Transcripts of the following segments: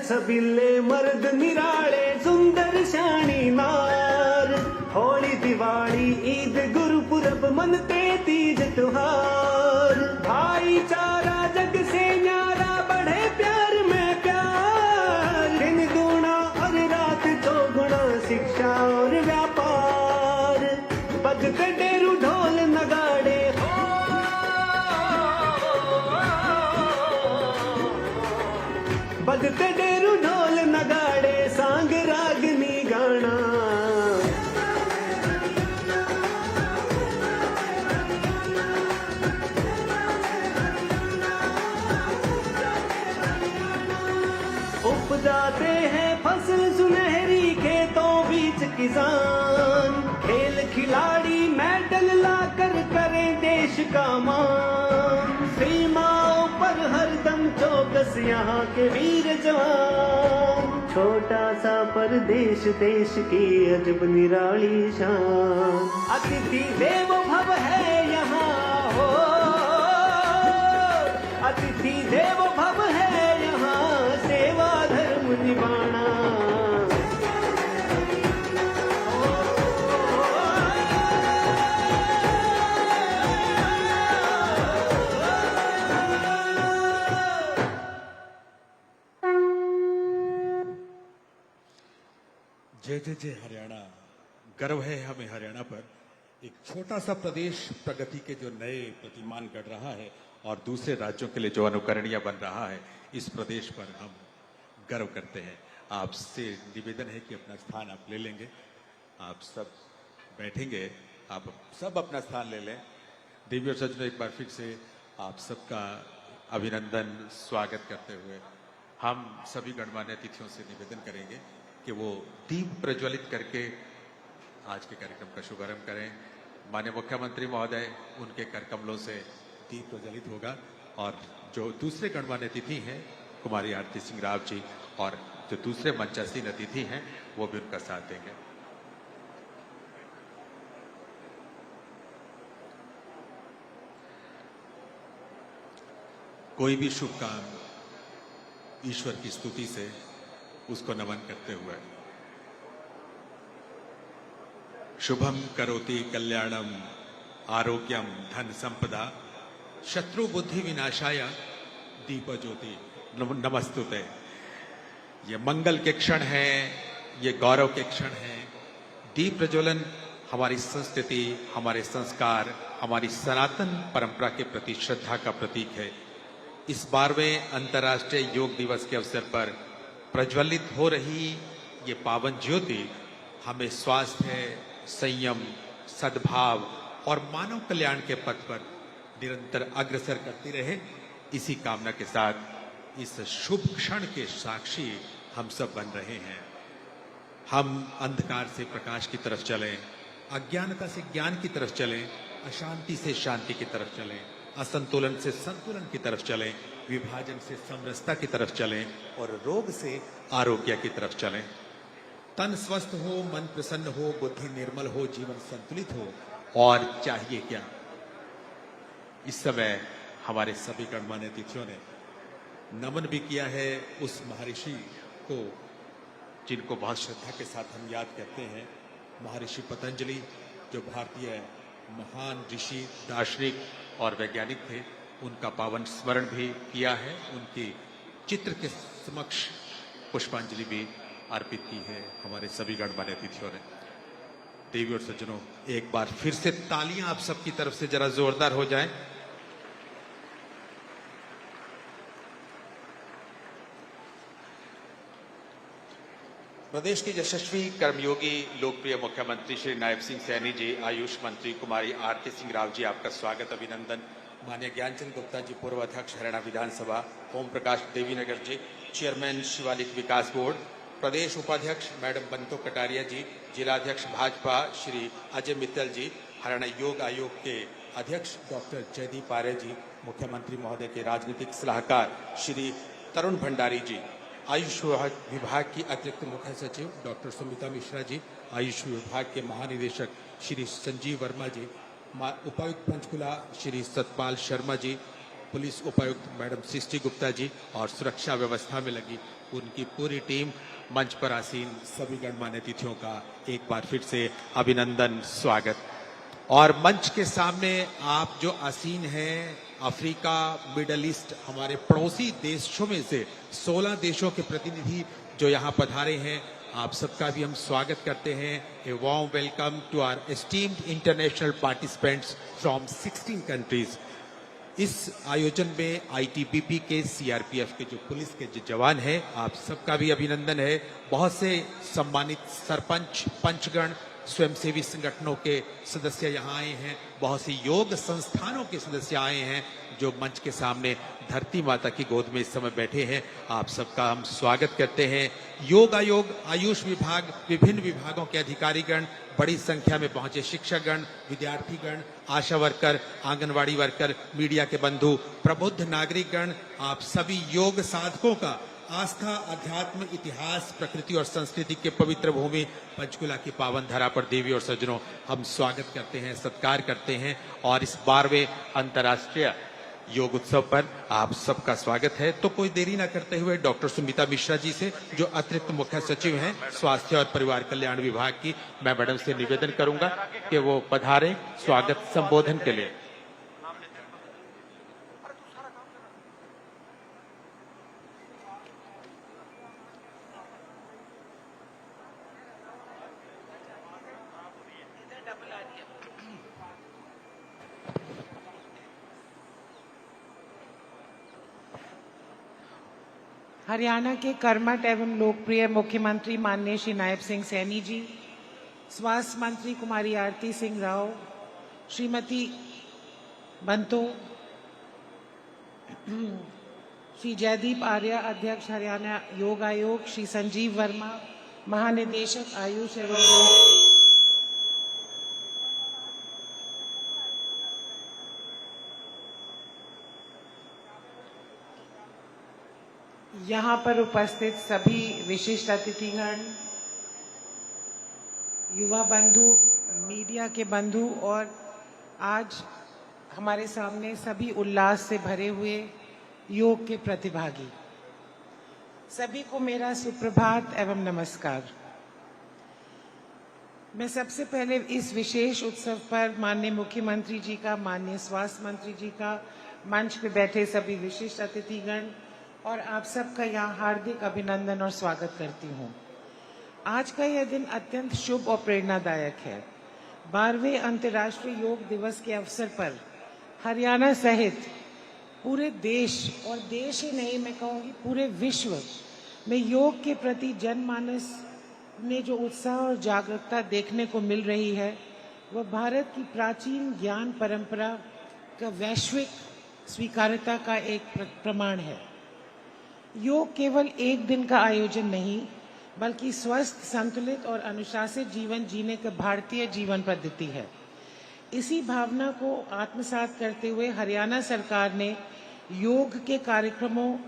सलसबिल्ले मर्द निराळे सुंदर शाणी नार, होळी दिवाळी ईद गुरुपुरब मनते तीज त्योहार, भाईचारा जग से न्यारा बढ़े प्यार में प्यार, दिन दूना और रात चौगुना शिक्षा और व्यापार, बजते डेरू ढोल नगाड़े बजते डेरू ढोल नगाड़े सांग रागनी गाना, उपजाते हैं फसल सुनहरी खेतों बीच किसान, खेल खिलाड़ी मेडल लाकर करें देश का मान, सीमाओं पर हरदम चौकस यहाँ के वीर जवान, छोटा सा परदेश देश की अजब निराली शान, अतिथि देवो भव है यहाँ हो, अतिथि देवो भव है यहाँ, सेवा धर्म निभाना। जय जय जय हरियाणा। गर्व है हमें हरियाणा पर। एक छोटा सा प्रदेश प्रगति के जो नए प्रतिमान गढ़ रहा है और दूसरे राज्यों के लिए जो अनुकरणीय बन रहा है, इस प्रदेश पर हम गर्व करते हैं। आपसे निवेदन है कि अपना स्थान आप ले लेंगे। आप सब बैठेंगे, आप सब अपना स्थान ले लें। देवी और सज्जनों, एक बार फिर से आप सबका अभिनंदन स्वागत करते हुए हम सभी गणमान्य अतिथियों से निवेदन करेंगे कि वो दीप प्रज्वलित करके आज के कार्यक्रम का शुभारंभ करें। माननीय मुख्यमंत्री महोदय, उनके कर कमलों से दीप प्रज्वलित होगा और जो दूसरे गणमान्य अतिथि हैं कुमारी आरती सिंह राव जी और जो दूसरे मंचासीन अतिथि हैं वो भी उनका साथ देंगे। कोई भी शुभ काम ईश्वर की स्तुति से उसको नमन करते हुए, शुभम करोति कल्याणम आरोग्यम धन संपदा शत्रु बुद्धि विनाशाय दीप ज्योति नमस्तुते। ये मंगल के क्षण है, ये गौरव के क्षण है। दीप प्रज्वलन हमारी संस्कृति, हमारे संस्कार, हमारी सनातन परंपरा के प्रति श्रद्धा का प्रतीक है। इस 12वें अंतर्राष्ट्रीय योग दिवस के अवसर पर प्रज्वलित हो रही ये पावन ज्योति हमें स्वास्थ्य, संयम, सद्भाव और मानव कल्याण के पथ पर निरंतर अग्रसर करती रहे। इसी कामना के साथ इस शुभ क्षण के साक्षी हम सब बन रहे हैं। हम अंधकार से प्रकाश की तरफ चलें, अज्ञानता से ज्ञान की तरफ चलें, अशांति से शांति की तरफ चलें, असंतुलन से संतुलन की तरफ चलें, विभाजन से समरसता की तरफ चलें और रोग से आरोग्य की तरफ चलें। तन स्वस्थ हो, मन प्रसन्न हो, बुद्धि निर्मल हो, जीवन संतुलित हो, और चाहिए क्या। इस समय हमारे सभी गणमान्य अतिथियों ने नमन भी किया है उस महर्षि को जिनको बहुत श्रद्धा के साथ हम याद करते हैं, महर्षि पतंजलि, जो भारतीय महान ऋषि, दार्शनिक और वैज्ञानिक थे। उनका पावन स्मरण भी किया है, उनकी चित्र के समक्ष पुष्पांजलि भी अर्पित की है हमारे सभी गणमान्य अतिथियों ने। देवी और सज्जनों, एक बार फिर से तालियां आप सबकी तरफ से जरा जोरदार हो जाएं। प्रदेश के यशस्वी कर्मयोगी लोकप्रिय मुख्यमंत्री श्री नायब सिंह सैनी जी, आयुष मंत्री कुमारी आरती सिंह राव जी, आपका स्वागत अभिनंदन। माननीय ज्ञानचंद गुप्ता जी, पूर्व अध्यक्ष हरियाणा विधानसभा, ओम प्रकाश देवीनगर जी, चेयरमैन शिवालिक विकास बोर्ड, प्रदेश उपाध्यक्ष मैडम बंतो कटारिया जी, जिलाध्यक्ष भाजपा श्री अजय मित्तल जी, हरियाणा योग आयोग के अध्यक्ष डॉक्टर जयदीप आर्य जी, मुख्यमंत्री महोदय के राजनीतिक सलाहकार श्री तरुण भंडारी जी, आयुष विभाग की अतिरिक्त मुख्य सचिव डॉक्टर सुमिता मिश्रा जी, आयुष विभाग के महानिदेशक श्री संजीव वर्मा जी, उपायुक्त पंचकुला श्री सतपाल शर्मा जी, पुलिस उपायुक्त मैडम सृष्टि गुप्ता जी और सुरक्षा व्यवस्था में लगी उनकी पूरी टीम, मंच पर आसीन सभी गणमान्य अतिथियों का एक बार फिर से अभिनंदन, स्वागत। और मंच के सामने आप जो आसीन हैं, अफ्रीका, मिडल ईस्ट, हमारे पड़ोसी देशों में से 16 देशों के प्रतिनिधि जो यहाँ पधारे हैं, आप सबका भी हम स्वागत करते हैं। A warm welcome to our esteemed international participants from 16 countries. इस आयोजन में आईटीबीपी के, सीआरपीएफ के जो पुलिस के जो जवान हैं, आप सबका भी अभिनंदन है। बहुत से सम्मानित सरपंच, पंचगण, स्वयंसेवी संगठनों के सदस्य यहाँ आए हैं। बहुत सी योग संस्थानों के सदस्य आए हैं जो मंच के सामने धरती माता की गोद में इस समय बैठे हैं। आप सबका हम स्वागत करते हैं। योग आयोग, आयुष विभाग, विभिन्न विभागों के अधिकारीगण, बड़ी संख्या में पहुंचे शिक्षकगण, विद्यार्थीगण, आशा वर्कर, आंगनवाड़ी वर्कर, मीडिया के बंधु, प्रबुद्ध नागरिकगण, आप सभी योग साधकों का आस्था, अध्यात्म, इतिहास, प्रकृति और संस्कृति के पवित्र भूमि पंचकुला की पावन धरा पर देवी और सज्जनों हम स्वागत करते हैं, सत्कार करते हैं। और इस 12वें अंतर्राष्ट्रीय योग उत्सव पर आप सबका स्वागत है। तो कोई देरी न करते हुए डॉक्टर सुमिता मिश्रा जी से, जो अतिरिक्त मुख्य सचिव हैं स्वास्थ्य और परिवार कल्याण विभाग की, मैं मैडम से निवेदन करूंगा कि वो पधारें स्वागत संबोधन के लिए। हरियाणा के कर्मठ एवं लोकप्रिय मुख्यमंत्री माननीय श्री नायब सिंह सैनी जी, स्वास्थ्य मंत्री कुमारी आरती सिंह राव, श्रीमती बंतो, श्री जयदीप आर्या, अध्यक्ष हरियाणा योग आयोग, श्री संजीव वर्मा, महानिदेशक आयुष एवं यहाँ पर उपस्थित सभी विशिष्ट अतिथिगण, युवा बंधु, मीडिया के बंधु और आज हमारे सामने सभी उल्लास से भरे हुए योग के प्रतिभागी, सभी को मेरा सुप्रभात एवं नमस्कार। मैं सबसे पहले इस विशेष उत्सव पर माननीय मुख्यमंत्री जी का, माननीय स्वास्थ्य मंत्री जी का, मंच पे बैठे सभी विशिष्ट अतिथिगण और आप सबका यहाँ हार्दिक अभिनंदन और स्वागत करती हूँ। आज का यह दिन अत्यंत शुभ और प्रेरणादायक है। 12वें अंतर्राष्ट्रीय योग दिवस के अवसर पर हरियाणा सहित पूरे देश, और देश ही नहीं मैं कहूँगी पूरे विश्व में योग के प्रति जनमानस में जो उत्साह और जागरूकता देखने को मिल रही है, वह भारत की प्राचीन ज्ञान परंपरा का वैश्विक स्वीकार्यता का एक प्रमाण है। योग केवल एक दिन का आयोजन नहीं, बल्कि स्वस्थ, संतुलित और अनुशासित जीवन जीने का भारतीय जीवन पद्धति है। इसी भावना को आत्मसात करते हुए हरियाणा सरकार ने योग के कार्यक्रमों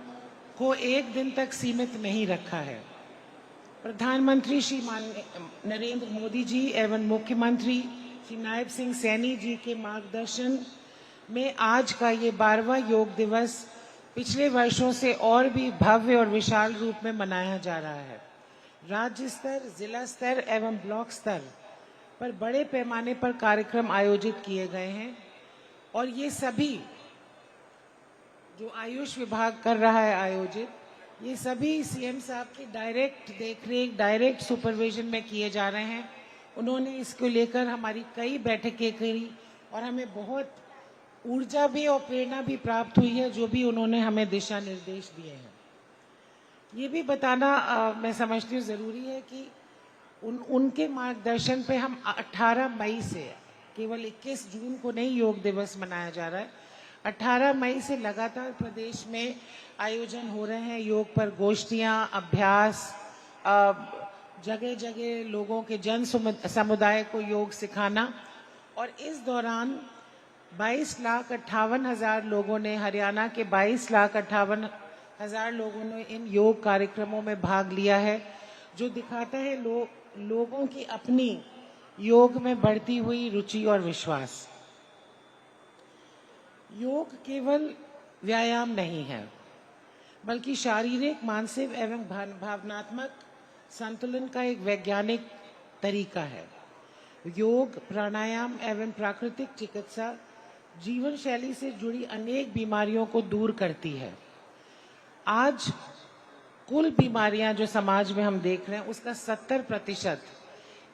को एक दिन तक सीमित नहीं रखा है। प्रधानमंत्री श्री नरेंद्र मोदी जी एवं मुख्यमंत्री श्री नायब सिंह सैनी जी के मार्गदर्शन में आज का ये 12वां योग दिवस पिछले वर्षों से और भी भव्य और विशाल रूप में मनाया जा रहा है। राज्य स्तर, जिला स्तर एवं ब्लॉक स्तर पर बड़े पैमाने पर कार्यक्रम आयोजित किए गए हैं और ये सभी जो आयुष विभाग कर रहा है आयोजित, ये सभी सीएम साहब की डायरेक्ट देखरेख, डायरेक्ट सुपरविजन में किए जा रहे हैं। उन्होंने इसको लेकर हमारी कई बैठकें करी और हमें बहुत ऊर्जा भी और प्रेरणा भी प्राप्त हुई है, जो भी उन्होंने हमें दिशा निर्देश दिए हैं। ये भी बताना मैं समझती हूँ ज़रूरी है कि उनके मार्गदर्शन पे हम 18 मई से, केवल 21 जून को नहीं योग दिवस मनाया जा रहा है, 18 मई से लगातार प्रदेश में आयोजन हो रहे हैं। योग पर गोष्ठियाँ, अभ्यास, जगह जगह लोगों के जन समुदाय को योग सिखाना। और इस दौरान 22,58,000 लोगों ने, हरियाणा के 22,58,000 लोगों ने इन योग कार्यक्रमों में भाग लिया है, जो दिखाता है लोगों की अपनी योग में बढ़ती हुई रुचि और विश्वास। योग केवल व्यायाम नहीं है, बल्कि शारीरिक, मानसिक एवं भावनात्मक संतुलन का एक वैज्ञानिक तरीका है। योग, प्राणायाम एवं प्राकृतिक चिकित्सा जीवन शैली से जुड़ी अनेक बीमारियों को दूर करती है। आज कुल बीमारियां जो समाज में हम देख रहे हैं, उसका 70%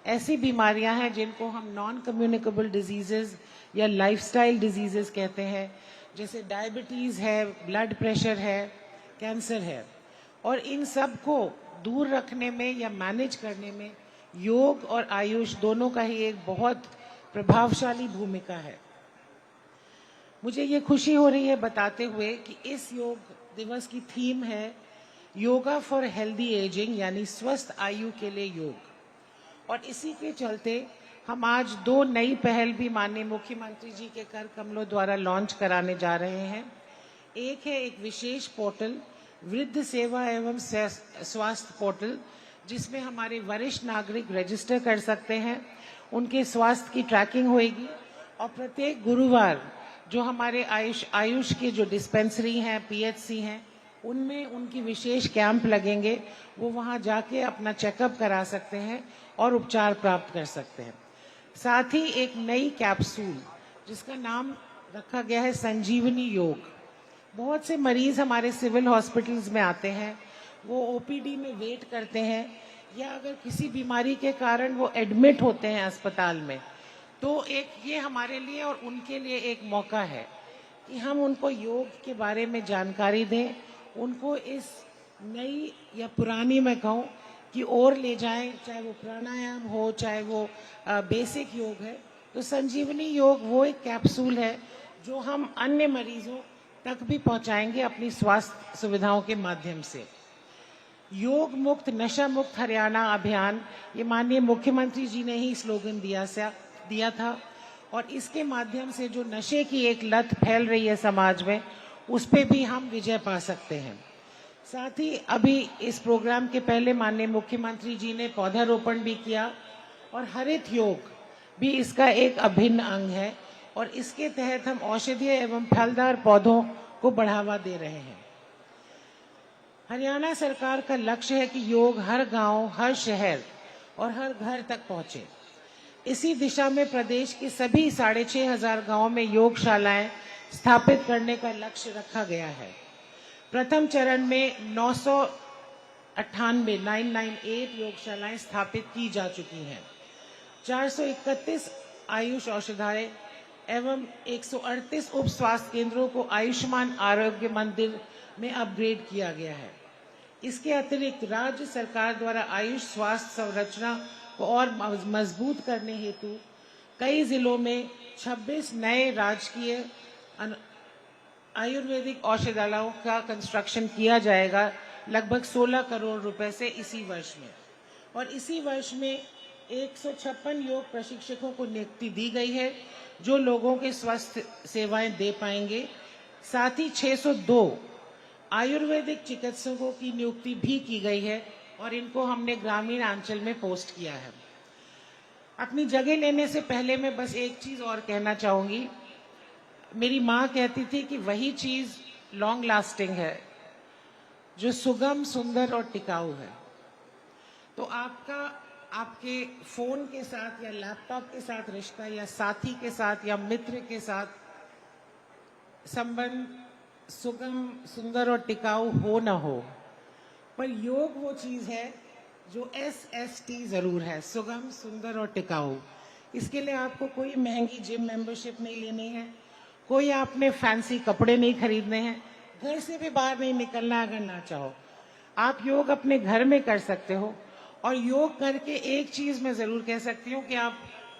ऐसी बीमारियां हैं जिनको हम नॉन कम्युनिकेबल डिजीजेज या लाइफस्टाइल डिजीजेज कहते हैं, जैसे डायबिटीज है, ब्लड प्रेशर है, कैंसर है। और इन सब को दूर रखने में या मैनेज करने में योग और आयुष दोनों का ही एक बहुत प्रभावशाली भूमिका है। मुझे ये खुशी हो रही है बताते हुए कि इस योग दिवस की थीम है योगा फॉर हेल्दी एजिंग, यानी स्वस्थ आयु के लिए योग। और इसी के चलते हम आज 2 नई पहल भी माननीय मुख्यमंत्री जी के कर कमलों द्वारा लॉन्च कराने जा रहे हैं। एक है एक विशेष पोर्टल, वृद्ध सेवा एवं स्वास्थ्य पोर्टल, जिसमें हमारे वरिष्ठ नागरिक रजिस्टर कर सकते हैं, उनके स्वास्थ्य की ट्रैकिंग होगी। और प्रत्येक गुरुवार जो हमारे आयुष के जो डिस्पेंसरी हैं, पीएचसी हैं, उनमें उनकी विशेष कैंप लगेंगे। वो वहाँ जाके अपना चेकअप करा सकते हैं और उपचार प्राप्त कर सकते हैं। साथ ही एक नई कैप्सूल जिसका नाम रखा गया है संजीवनी योग। बहुत से मरीज हमारे सिविल हॉस्पिटल्स में आते हैं, वो ओपीडी में वेट करते हैं, या अगर किसी बीमारी के कारण वो एडमिट होते हैं अस्पताल में, तो एक ये हमारे लिए और उनके लिए एक मौका है कि हम उनको योग के बारे में जानकारी दें, उनको इस नई या पुरानी मैं कहूँ की ओर ले जाएं, चाहे वो प्राणायाम हो, चाहे वो बेसिक योग है। तो संजीवनी योग वो एक कैप्सूल है जो हम अन्य मरीजों तक भी पहुंचाएंगे अपनी स्वास्थ्य सुविधाओं के माध्यम से। योग मुक्त नशा मुक्त हरियाणा अभियान, ये माननीय मुख्यमंत्री जी ने ही स्लोगन दिया था, और इसके माध्यम से जो नशे की एक लत फैल रही है समाज में, उस पे भी हम विजय पा सकते हैं। साथ ही अभी इस प्रोग्राम के पहले माननीय मुख्यमंत्री जी ने पौधारोपण भी किया, और हरित योग भी इसका एक अभिन्न अंग है, और इसके तहत हम औषधीय एवं फलदार पौधों को बढ़ावा दे रहे हैं। हरियाणा सरकार का लक्ष्य है कि योग हर गांव, हर शहर और हर घर तक पहुंचे। इसी दिशा में प्रदेश के सभी 6,500 गांवों में योगशालाएं स्थापित करने का लक्ष्य रखा गया है। प्रथम चरण में 998 योगशालाएं स्थापित की जा चुकी हैं। 431 आयुष औषधालय एवं 138 उप स्वास्थ्य केंद्रों को आयुष्मान आरोग्य मंदिर में अपग्रेड किया गया है। इसके अतिरिक्त राज्य सरकार द्वारा आयुष स्वास्थ्य संरचना को और मजबूत करने हेतु कई जिलों में 26 नए राजकीय आयुर्वेदिक औषधालयों का कंस्ट्रक्शन किया जाएगा, लगभग 16 करोड़ रुपए से इसी वर्ष में। और इसी वर्ष में 156 योग प्रशिक्षकों को नियुक्ति दी गई है, जो लोगों के स्वास्थ्य सेवाएं दे पाएंगे। साथ ही 602 आयुर्वेदिक चिकित्सकों की नियुक्ति भी की गई है, और इनको हमने ग्रामीण अंचल में पोस्ट किया है। अपनी जगह लेने से पहले मैं बस एक चीज और कहना चाहूंगी। मेरी माँ कहती थी कि वही चीज लॉन्ग लास्टिंग है जो सुगम, सुंदर और टिकाऊ है। तो आपका आपके फोन के साथ या लैपटॉप के साथ रिश्ता, या साथी के साथ या मित्र के साथ संबंध सुगम, सुंदर और टिकाऊ हो ना हो, पर योग वो चीज है जो SST जरूर है, सुगम, सुंदर और टिकाऊ। इसके लिए आपको कोई महंगी जिम मेंबरशिप नहीं लेनी है, कोई आपने फैंसी कपड़े नहीं खरीदने हैं, घर से भी बाहर नहीं निकलना अगर ना चाहो। आप योग अपने घर में कर सकते हो, और योग करके एक चीज मैं जरूर कह सकती हूँ कि आप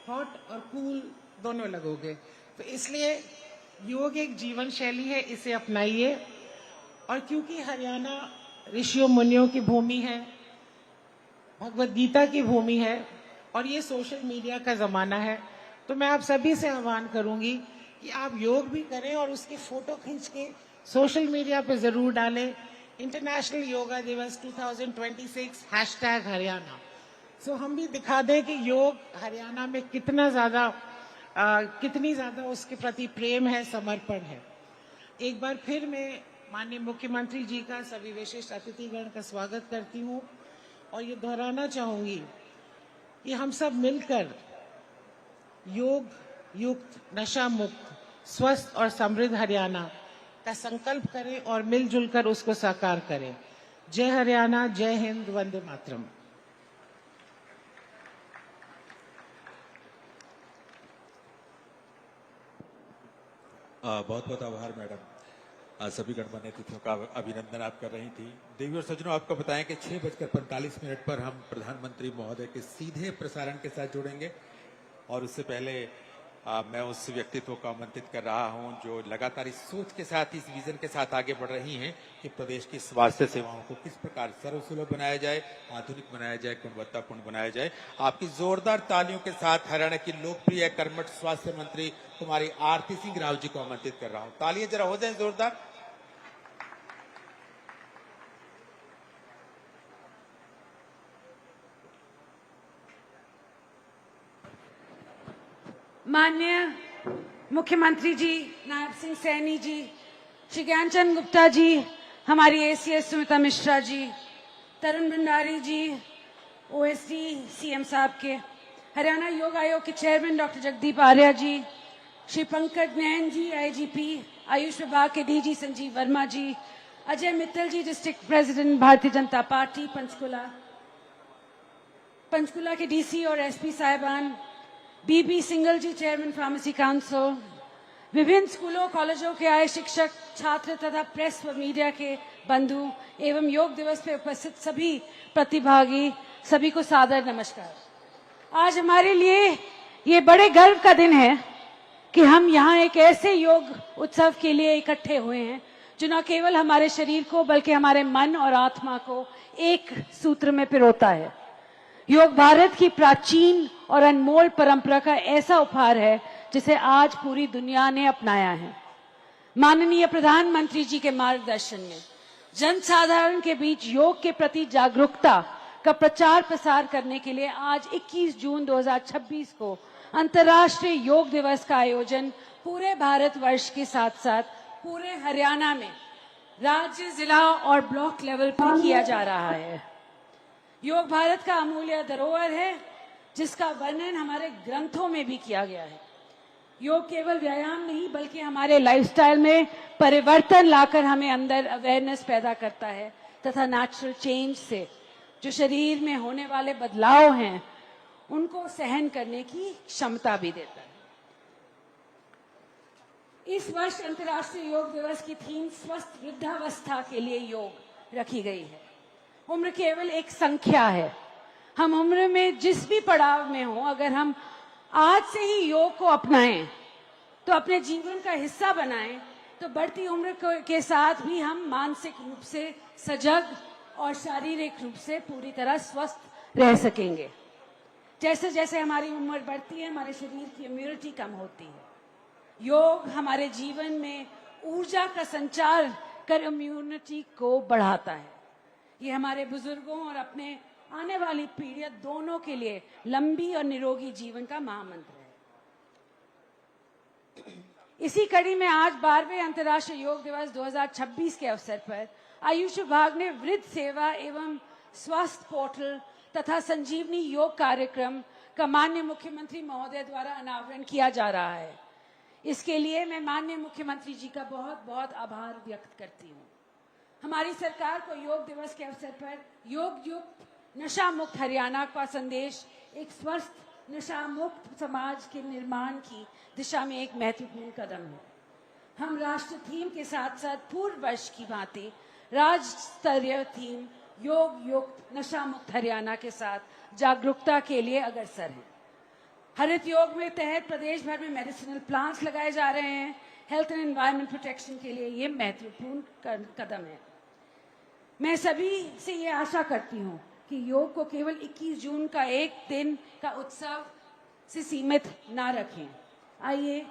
हॉट और कूल दोनों लगोगे। तो इसलिए योग एक जीवन शैली है, इसे अपनाइए। और क्योंकि हरियाणा ऋषियों मुनियों की भूमि है, भगवत गीता की भूमि है, और ये सोशल मीडिया का जमाना है, तो मैं आप सभी से आह्वान करूंगी कि आप योग भी करें और उसकी फोटो खींच के सोशल मीडिया पे जरूर डालें। इंटरनेशनल योगा दिवस 2026 #हरियाणा। सो हम भी दिखा दें कि योग हरियाणा में कितनी ज्यादा उसके प्रति प्रेम है, समर्पण है। एक बार फिर मैं माननीय मुख्यमंत्री जी का सभी विशिष्ट अतिथिगण का स्वागत करती हूँ और ये दोहराना चाहूंगी कि हम सब मिलकर योग युक्त, नशा मुक्त, स्वस्थ और समृद्ध हरियाणा का संकल्प करें और मिलजुल कर उसको साकार करें। जय हरियाणा, जय हिंद, वंदे मातरम। बहुत बहुत आभार मैडम। सभी गणमान्य अतिथियों का अभिनंदन आप कर रही थी। देवी और सज्जनों, आपको बताएं कि 6:45 पर हम प्रधानमंत्री महोदय के सीधे प्रसारण के साथ जुड़ेंगे और उससे पहले मैं उस व्यक्तित्व को आमंत्रित कर रहा हूं जो लगातार इस सोच के साथ, इस विजन के साथ आगे बढ़ रही हैं कि प्रदेश की स्वास्थ्य सेवाओं को किस प्रकार सर्वसुलभ बनाया जाए, आधुनिक बनाया जाए, गुणवत्तापूर्ण बनाया जाए। आपकी जोरदार तालियों के साथ हरियाणा की लोकप्रिय कर्मठ स्वास्थ्य मंत्री कुमारी आरती सिंह राव जी को आमंत्रित कर रहा हूं। तालियां जरा हो जाए जोरदार। माननीय मुख्यमंत्री जी, नायब सिंह सैनी जी, श्री ज्ञानचंद गुप्ता जी, हमारी एसीएस सुमिता मिश्रा जी, तरुण भंडारी जी, ओएसडी सीएम साहब के, हरियाणा योग आयोग के चेयरमैन डॉक्टर जगदीप आर्या जी, श्री पंकज नैन जी, आईजीपी आयुष विभाग के डीजी संजीव वर्मा जी, अजय मित्तल जी, district president Bharatiya Janata party Panchkula के डीसी और एसपी साहिबान, बीबी सिंगल जी, चेयरमैन फार्मेसी काउंसिल, विभिन्न स्कूलों कॉलेजों के आए शिक्षक, छात्र तथा प्रेस व मीडिया के बंधु एवं योग दिवस पर उपस्थित सभी प्रतिभागी, सभी को सादर नमस्कार। आज हमारे लिए ये बड़े गर्व का दिन है कि हम यहाँ एक ऐसे योग उत्सव के लिए इकट्ठे हुए हैं जो न केवल हमारे शरीर को बल्कि हमारे मन और आत्मा को एक सूत्र में पिरोता है। योग भारत की प्राचीन और अनमोल परंपरा का ऐसा उपहार है जिसे आज पूरी दुनिया ने अपनाया है। माननीय प्रधानमंत्री जी के मार्गदर्शन में जनसाधारण के बीच योग के प्रति जागरूकता का प्रचार प्रसार करने के लिए आज 21 जून 2026 को अंतर्राष्ट्रीय योग दिवस का आयोजन पूरे भारतवर्ष के साथ साथ पूरे हरियाणा में राज्य, जिला और ब्लॉक लेवल पर किया जा रहा है। योग भारत का अमूल्य धरोहर है जिसका वर्णन हमारे ग्रंथों में भी किया गया है। योग केवल व्यायाम नहीं बल्कि हमारे लाइफस्टाइल में परिवर्तन लाकर हमें अंदर अवेयरनेस पैदा करता है तथा नेचुरल चेंज से जो शरीर में होने वाले बदलाव हैं उनको सहन करने की क्षमता भी देता है। इस वर्ष अंतर्राष्ट्रीय योग दिवस की थीम स्वस्थ वृद्धावस्था के लिए योग रखी गई है। उम्र केवल एक संख्या है। हम उम्र में जिस भी पड़ाव में हो, अगर हम आज से ही योग को अपनाएं तो अपने जीवन का हिस्सा बनाएं तो बढ़ती उम्र के साथ भी हम मानसिक रूप से सजग और शारीरिक रूप से पूरी तरह स्वस्थ रह सकेंगे। जैसे जैसे हमारी उम्र बढ़ती है हमारे शरीर की इम्यूनिटी कम होती है। योग हमारे जीवन में ऊर्जा का संचार कर इम्यूनिटी को बढ़ाता है। ये हमारे बुजुर्गों और अपने आने वाली पीढ़ियां दोनों के लिए लंबी और निरोगी जीवन का महामंत्र है। इसी कड़ी में आज 12वें अंतर्राष्ट्रीय योग दिवस 2026 के अवसर पर आयुष विभाग ने वृद्ध सेवा एवं स्वास्थ्य पोर्टल तथा संजीवनी योग कार्यक्रम का माननीय मुख्यमंत्री महोदय द्वारा अनावरण किया जा रहा है। इसके लिए मैं माननीय मुख्यमंत्री जी का बहुत बहुत आभार व्यक्त करती हूँ। हमारी सरकार को योग दिवस के अवसर पर योग युक्त नशा मुक्त हरियाणा का संदेश एक स्वस्थ नशा मुक्त समाज के निर्माण की दिशा में एक महत्वपूर्ण कदम है। हम राष्ट्रीय थीम के साथ साथ पूर्व वर्ष की भांति राज्य स्तरीय थीम योग युक्त नशा मुक्त हरियाणा के साथ जागरूकता के लिए अग्रसर हैं। हरित योग में तहत प्रदेश भर में मेडिसिनल प्लांट्स लगाए जा रहे हैं। हेल्थ एंड एनवायरमेंट प्रोटेक्शन के लिए ये महत्वपूर्ण कदम है। मैं सभी से ये आशा करती हूँ कि योग को केवल 21 जून का एक दिन का उत्सव से सीमित ना रखें। आइए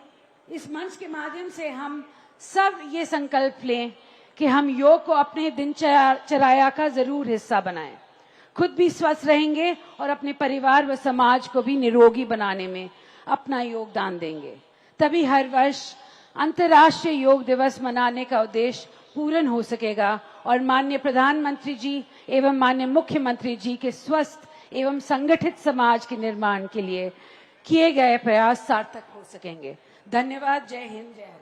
इस मंच के माध्यम से हम सब ये संकल्प लें कि हम योग को अपने दिनचर्या का जरूर हिस्सा बनाएं। खुद भी स्वस्थ रहेंगे और अपने परिवार व समाज को भी निरोगी बनाने में अपना योगदान देंगे। तभी हर वर्ष अंतर्राष्ट्रीय योग दिवस मनाने का उद्देश्य पूर्ण हो सकेगा और माननीय प्रधानमंत्री जी एवं माननीय मुख्यमंत्री जी के स्वस्थ एवं संगठित समाज के निर्माण के लिए किए गए प्रयास सार्थक हो सकेंगे। धन्यवाद। जय हिंद, जय हरियाणा।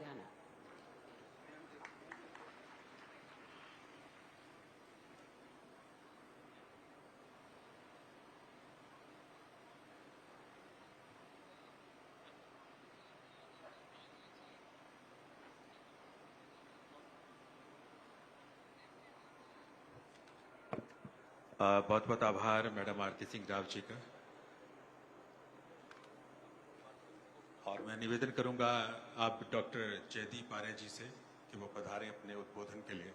बहुत बहुत आभार मैडम आरती सिंह राव जी का। और मैं निवेदन करूंगा आप डॉक्टर जयदीप आर्य जी से कि वो पधारें अपने उद्बोधन के लिए।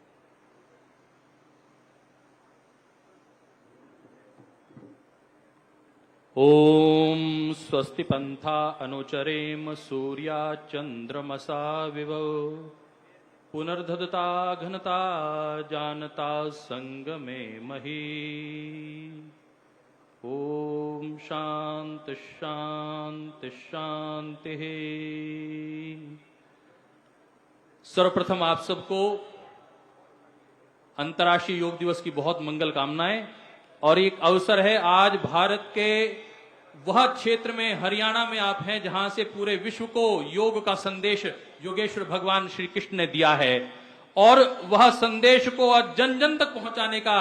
ओम स्वस्ति पंथा अनुचरेम सूर्या चंद्रमसा विवो पुनर्धदता घनता जानता संगमे मही। ओम शांति शांति शांति। सर्वप्रथम आप सबको अंतर्राष्ट्रीय योग दिवस की बहुत मंगल कामनाएं। और एक अवसर है, आज भारत के वह क्षेत्र में हरियाणा में आप हैं जहां से पूरे विश्व को योग का संदेश योगेश्वर भगवान श्री कृष्ण ने दिया है। और वह संदेश को आज जन जन तक पहुंचाने का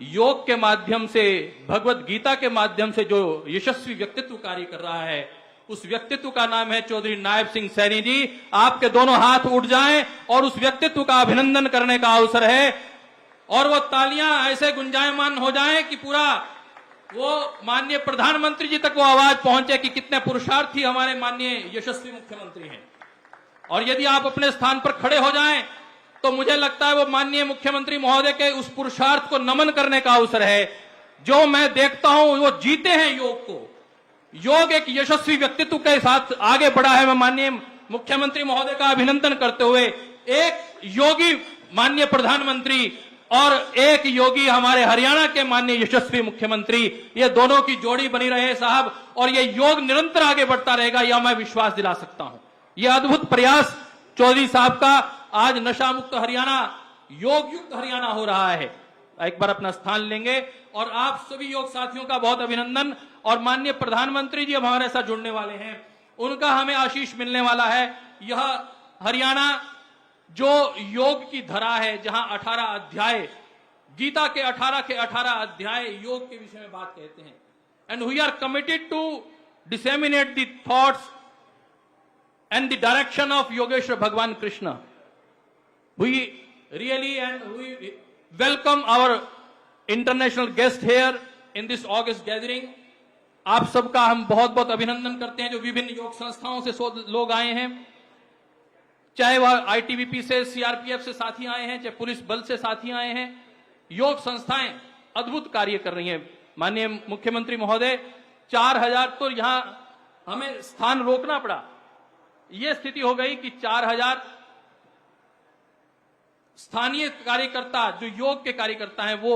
योग के माध्यम से, भगवत गीता के माध्यम से जो यशस्वी व्यक्तित्व कार्य कर रहा है, उस व्यक्तित्व का नाम है चौधरी नायब सिंह सैनी जी। आपके दोनों हाथ उठ जाएं और उस व्यक्तित्व का अभिनंदन करने का अवसर है। और वो तालियां ऐसे गुंजायमान हो जाएं कि पूरा वो माननीय प्रधानमंत्री जी तक वो आवाज पहुंचे कि कितने पुरुषार्थी हमारे माननीय यशस्वी मुख्यमंत्री हैं। और यदि आप अपने स्थान पर खड़े हो जाएं तो मुझे लगता है वो माननीय मुख्यमंत्री महोदय के उस पुरुषार्थ को नमन करने का अवसर है जो मैं देखता हूं। वो जीते हैं योग को। योग एक यशस्वी व्यक्तित्व के साथ आगे बढ़ा है। मैं माननीय मुख्यमंत्री महोदय का अभिनंदन करते हुए, एक योगी माननीय प्रधानमंत्री और एक योगी हमारे हरियाणा के माननीय यशस्वी मुख्यमंत्री, ये दोनों की जोड़ी बनी रहे साहब। और ये योग निरंतर आगे बढ़ता रहेगा, यह मैं विश्वास दिला सकता हूं। यह अद्भुत प्रयास चौधरी साहब का, आज नशा मुक्त हरियाणा, योग युक्त हरियाणा हो रहा है। एक बार अपना स्थान लेंगे और आप सभी योग साथियों का बहुत अभिनंदन। और माननीय प्रधानमंत्री जी अब हमारे साथ जुड़ने वाले हैं, उनका हमें आशीष मिलने वाला है। यह हरियाणा जो योग की धरा है, जहां 18 अध्याय, गीता के 18 अध्याय योग के विषय में बात कहते हैं। And we are committed to disseminate the thoughts and the direction of Yogeshwar Bhagwan Krishna. We really and we welcome our international guest here in this august gathering. आप सबका हम बहुत बहुत अभिनंदन करते हैं जो विभिन्न योग संस्थाओं से लोग आए हैं, चाहे वह आईटीबीपी से, सीआरपीएफ से साथी आए हैं, चाहे पुलिस बल से साथी आए हैं। योग संस्थाएं अद्भुत कार्य कर रही हैं। माननीय मुख्यमंत्री महोदय, 4000 तो यहां हमें स्थान रोकना पड़ा। यह स्थिति हो गई कि 4000 स्थानीय कार्यकर्ता जो योग के कार्यकर्ता हैं वो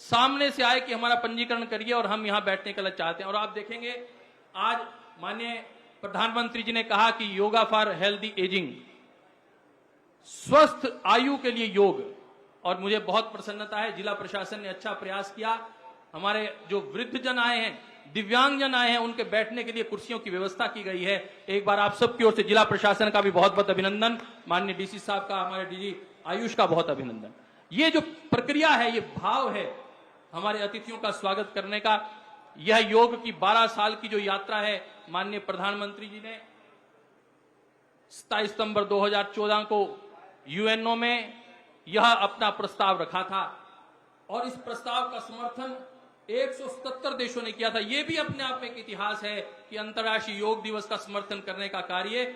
सामने से आए कि हमारा पंजीकरण करिए और हम यहां बैठने के लिए चाहते हैं। और आप देखेंगे आज माननीय प्रधानमंत्री जी ने कहा कि योगा फॉर हेल्दी एजिंग, स्वस्थ आयु के लिए योग। और मुझे बहुत प्रसन्नता है, जिला प्रशासन ने अच्छा प्रयास किया। हमारे जो वृद्ध जन आए हैं, दिव्यांग जन आए हैं, उनके बैठने के लिए कुर्सियों की व्यवस्था की गई है। एक बार आप सबकी ओर से जिला प्रशासन का भी बहुत बहुत अभिनंदन, माननीय डीसी साहब का, हमारे डीजी आयुष का बहुत अभिनंदन। ये जो प्रक्रिया है, ये भाव है हमारे अतिथियों का स्वागत करने का। यह योग की 12 साल की जो यात्रा है, माननीय प्रधानमंत्री जी ने 27 सितंबर 2014 को यूएनओ में यह अपना प्रस्ताव रखा था। और इस प्रस्ताव का समर्थन 177 देशों ने किया था। यह भी अपने आप में एक इतिहास है कि अंतर्राष्ट्रीय योग दिवस का समर्थन करने का कार्य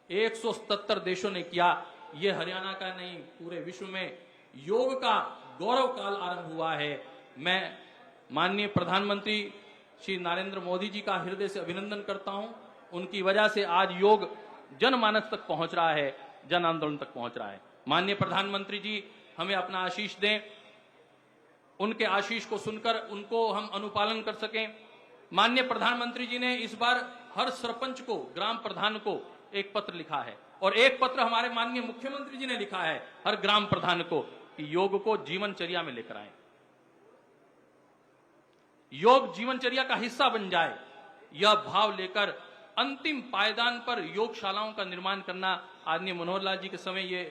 177 देशों ने किया। यह हरियाणा का नहीं, पूरे विश्व में योग का गौरव काल आरंभ हुआ है। मैं माननीय प्रधानमंत्री श्री नरेंद्र मोदी जी का हृदय से अभिनंदन करता हूं। उनकी वजह से आज योग जनमानस तक पहुंच रहा है, जन आंदोलन तक पहुंच रहा है। माननीय प्रधानमंत्री जी हमें अपना आशीष दें, उनके आशीष को सुनकर उनको हम अनुपालन कर सकें। माननीय प्रधानमंत्री जी ने इस बार हर सरपंच को, ग्राम प्रधान को एक पत्र लिखा है और एक पत्र हमारे माननीय मुख्यमंत्री जी ने लिखा है हर ग्राम प्रधान को कि योग को जीवनचर्या में लेकर आए, योग जीवनचर्या का हिस्सा बन जाए। यह भाव लेकर अंतिम पायदान पर योगशालाओं का निर्माण करना आदरणीय मनोहर लाल जी के समय ये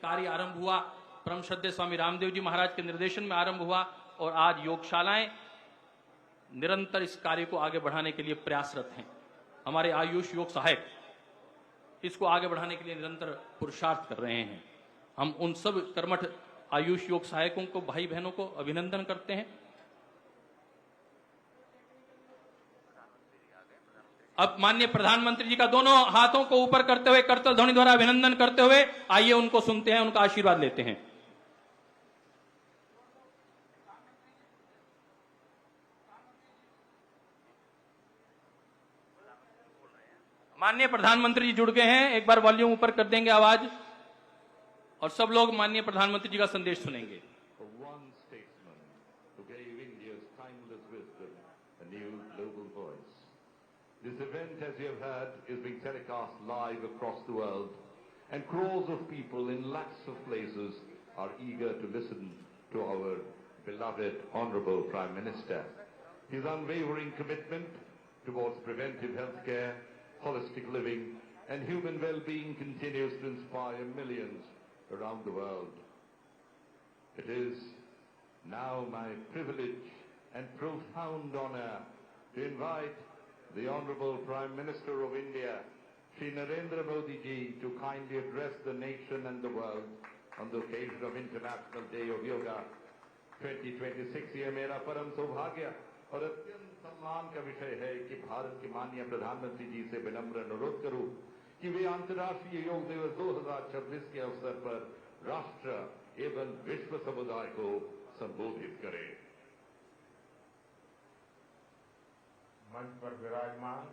कार्य आरंभ हुआ, परम श्रद्धेय स्वामी रामदेव जी महाराज के निर्देशन में आरंभ हुआ और आज योगशालाएं निरंतर इस कार्य को आगे बढ़ाने के लिए प्रयासरत हैं। हमारे आयुष योग सहायक इसको आगे बढ़ाने के लिए निरंतर पुरुषार्थ कर रहे हैं। हम उन सब कर्मठ आयुष योग सहायकों को, भाई बहनों को अभिनंदन करते हैं। अब माननीय प्रधानमंत्री जी का दोनों हाथों को ऊपर करते हुए करतल ध्वनि द्वारा अभिनंदन करते हुए आइए उनको सुनते हैं, उनका आशीर्वाद लेते हैं। माननीय प्रधानमंत्री जी जुड़ गए हैं, एक बार वॉल्यूम ऊपर कर देंगे आवाज और सब लोग माननीय प्रधानमंत्री जी का संदेश सुनेंगे। One statesman who gave India's timeless wisdom a new global voice. This event, as you have heard, is being telecast live across the world, and crores of people in lakhs of places are eager to listen to our beloved Honorable Prime Minister. His unwavering commitment towards preventive health care, holistic living, and human well-being continues to inspire millions around the world. It is now my privilege and profound honor to invite the Honorable Prime Minister of India, Shri Narendra Modi ji, to kindly address the nation and the world on the occasion of International Day of Yoga 2026. ये मेरा परम सौभाग्य और अत्यंत सम्मान का विषय है कि भारत के माननीय प्रधानमंत्री जी से विनम्र अनुरोध करूं कि वे अंतर्राष्ट्रीय योग दिवस 2026 के अवसर पर राष्ट्र एवं विश्व समुदाय को संबोधित करें। मंच पर विराजमान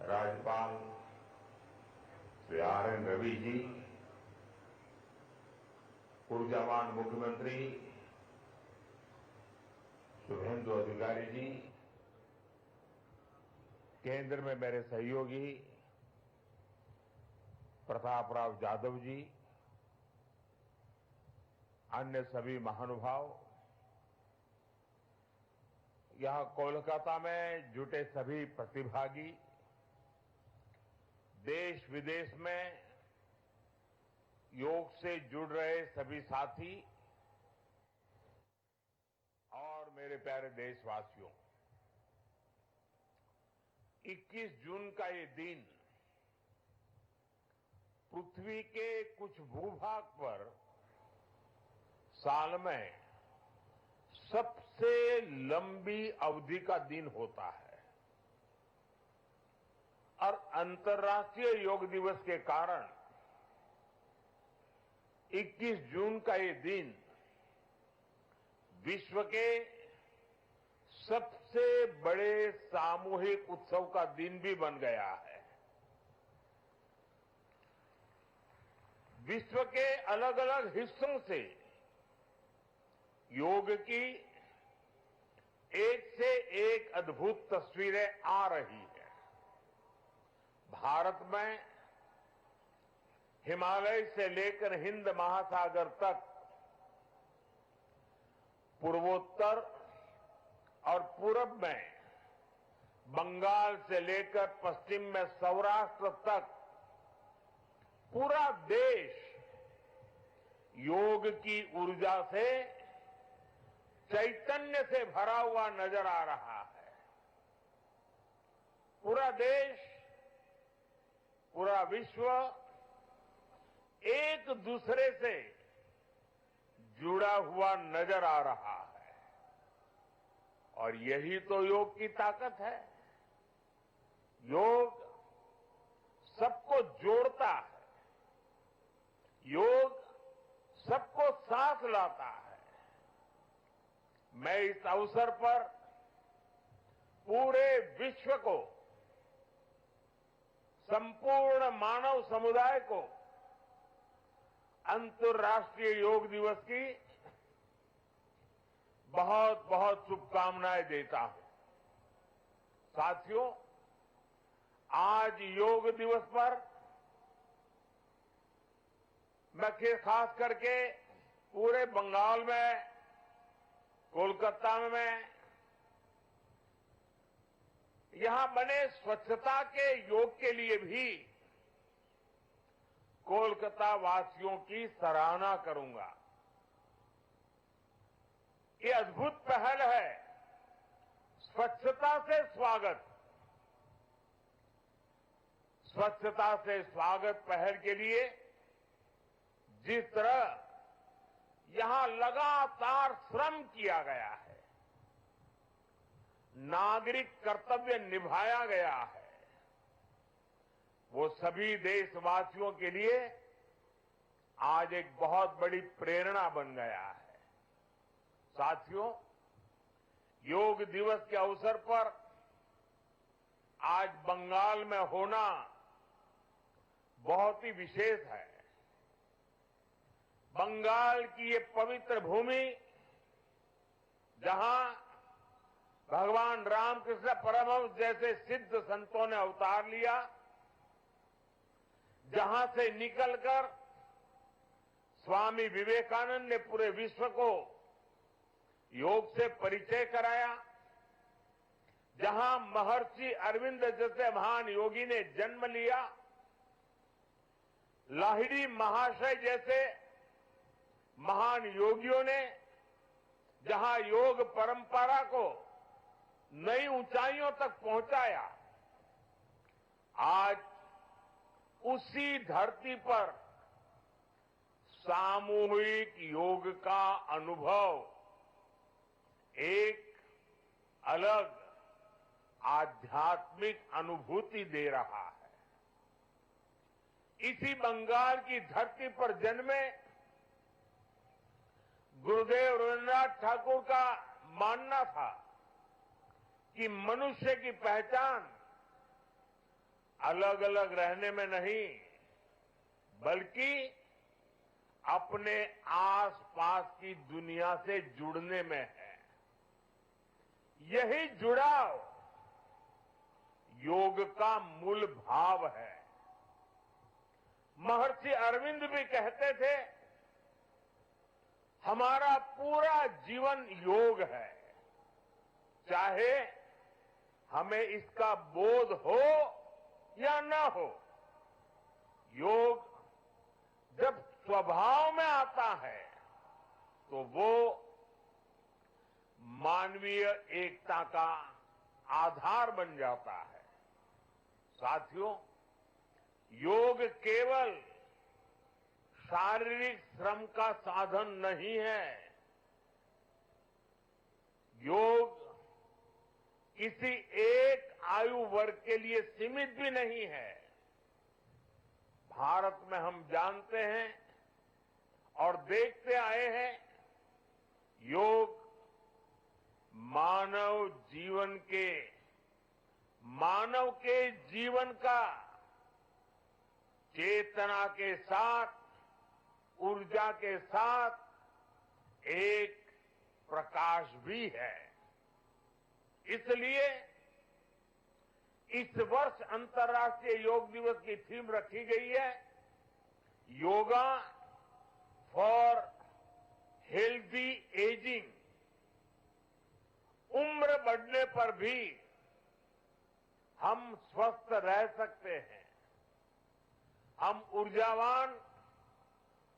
राज्यपाल श्री RN रवि जी, ऊर्जावान मुख्यमंत्री शुभेंदु अधिकारी जी, केंद्र में मेरे सहयोगी प्रताप राव जाधव जी, अन्य सभी महानुभाव, यहां कोलकाता में जुटे सभी प्रतिभागी, देश विदेश में योग से जुड़ रहे सभी साथी और मेरे प्यारे देशवासियों, 21 जून का ये दिन पृथ्वी के कुछ भूभाग पर साल में सबसे लंबी अवधि का दिन होता है और अंतर्राष्ट्रीय योग दिवस के कारण 21 जून का ये दिन विश्व के सबसे बड़े सामूहिक उत्सव का दिन भी बन गया है। विश्व के अलग अलग हिस्सों से योग की एक से एक अद्भुत तस्वीरें आ रही हैं। भारत में हिमालय से लेकर हिंद महासागर तक, पूर्वोत्तर और पूरब में बंगाल से लेकर पश्चिम में सौराष्ट्र तक पूरा देश योग की ऊर्जा से, चैतन्य से भरा हुआ नजर आ रहा है। पूरा देश, पूरा विश्व एक दूसरे से जुड़ा हुआ नजर आ रहा है और यही तो योग की ताकत है। योग सबको जोड़ता है, योग सबको साथ लाता है। मैं इस अवसर पर पूरे विश्व को, संपूर्ण मानव समुदाय को अंतर्राष्ट्रीय योग दिवस की बहुत बहुत शुभकामनाएं देता हूं। साथियों, आज योग दिवस पर मैं खास करके पूरे बंगाल में, कोलकाता में यहां बने स्वच्छता के योग के लिए भी कोलकाता वासियों की सराहना करूंगा। ये अद्भुत पहल है, स्वच्छता से स्वागत। स्वच्छता से स्वागत पहल के लिए जिस तरह यहां लगातार श्रम किया गया है, नागरिक कर्तव्य निभाया गया है, वो सभी देशवासियों के लिए आज एक बहुत बड़ी प्रेरणा बन गया है। साथियों, योग दिवस के अवसर पर आज बंगाल में होना बहुत ही विशेष है। बंगाल की ये पवित्र भूमि, जहां भगवान रामकृष्ण परमहंस जैसे सिद्ध संतों ने अवतार लिया, जहां से निकलकर स्वामी विवेकानंद ने पूरे विश्व को योग से परिचय कराया, जहां महर्षि अरविंद जैसे महान योगी ने जन्म लिया, लाहिड़ी महाशय जैसे महान योगियों ने जहां योग परंपरा को नई ऊंचाइयों तक पहुंचाया, आज उसी धरती पर सामूहिक योग का अनुभव एक अलग आध्यात्मिक अनुभूति दे रहा है। इसी बंगाल की धरती पर जन्मे गुरुदेव रवींद्रनाथ ठाकुर का मानना था कि मनुष्य की पहचान अलग अलग रहने में नहीं, बल्कि अपने आसपास की दुनिया से जुड़ने में है। यही जुड़ाव योग का मूल भाव है। महर्षि अरविंद भी कहते थे, हमारा पूरा जीवन योग है, चाहे हमें इसका बोध हो या न हो। योग जब स्वभाव में आता है तो वो मानवीय एकता का आधार बन जाता है। साथियों, योग केवल शारीरिक श्रम का साधन नहीं है। योग किसी एक आयु वर्ग के लिए सीमित भी नहीं है। भारत में हम जानते हैं और देखते आए हैं, योग मानव के जीवन का चेतना के साथ, ऊर्जा के साथ एक प्रकाश भी है। इसलिए इस वर्ष अंतर्राष्ट्रीय योग दिवस की थीम रखी गई है, योगा फॉर हेल्दी एजिंग। उम्र बढ़ने पर भी हम स्वस्थ रह सकते हैं, हम ऊर्जावान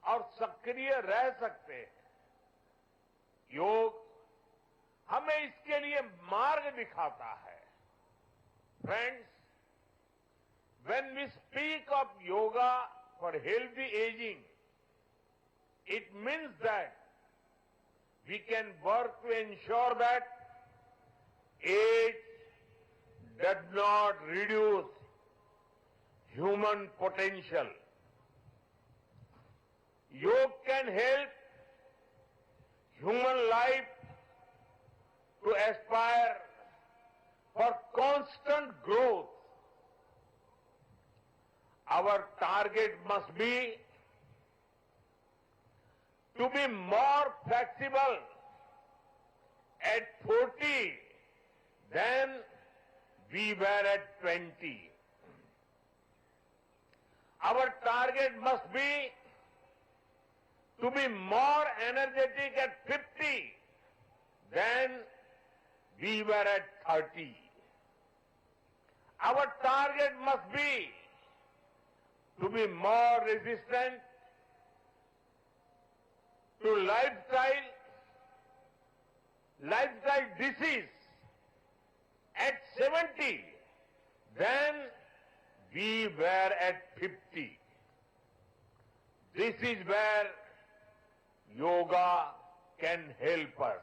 और सक्रिय रह सकते हैं। योग हमें इसके लिए मार्ग दिखाता है। Friends, when we speak of yoga for healthy aging, it means that we can work to ensure that age does not reduce human potential. Yoga can help human life to aspire for constant growth. Our target must be to be more flexible at 40 than we were at 20. Our target must be to be more energetic at 50 than we were at 30. Our target must be to be more resistant to lifestyle disease at 70 than we were at 50. This is where yoga can help us.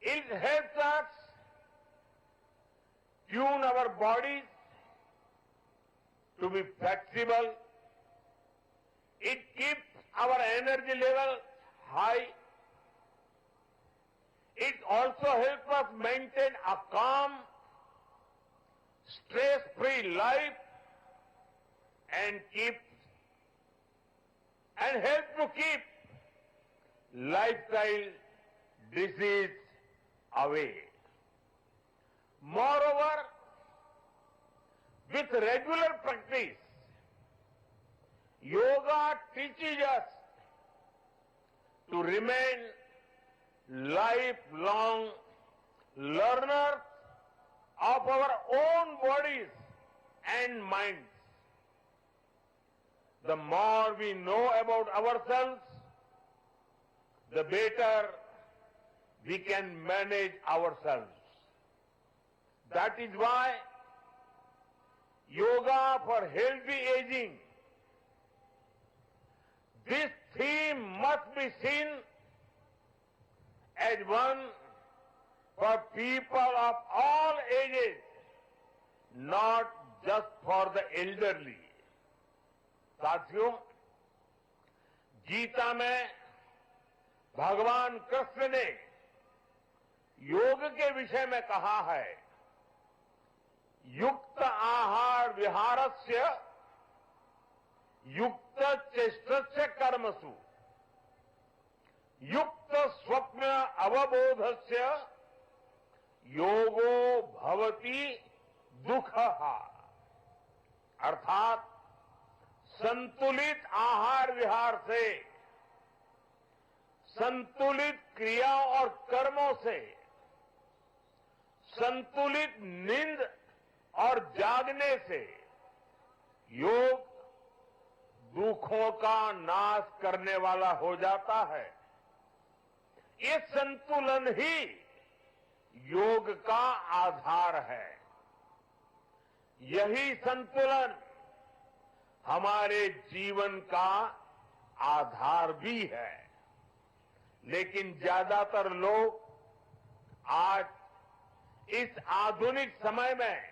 It helps us tune our bodies to be flexible. It keeps our energy level high. It also helps us maintain a calm, stress-free life and help to keep lifestyle disease away. Moreover, with regular practice, yoga teaches us to remain lifelong learners of our own bodies and minds. The more we know about ourselves, the better we can manage ourselves. That is why yoga for healthy aging, this theme must be seen as one for people of all ages, not just for the elderly. साथियों, गीता में भगवान कृष्ण ने योग के विषय में कहा है, युक्त आहार विहारस्य युक्त चेष्टस्य कर्मसु युक्त स्वप्न अवबोधस्य योगो भवति दुःखः। अर्थात संतुलित आहार विहार से, संतुलित क्रियाओं और कर्मों से, संतुलित नींद और जागने से योग दुखों का नाश करने वाला हो जाता है। ये संतुलन ही योग का आधार है। यही संतुलन हमारे जीवन का आधार भी है। लेकिन ज्यादातर लोग आज इस आधुनिक समय में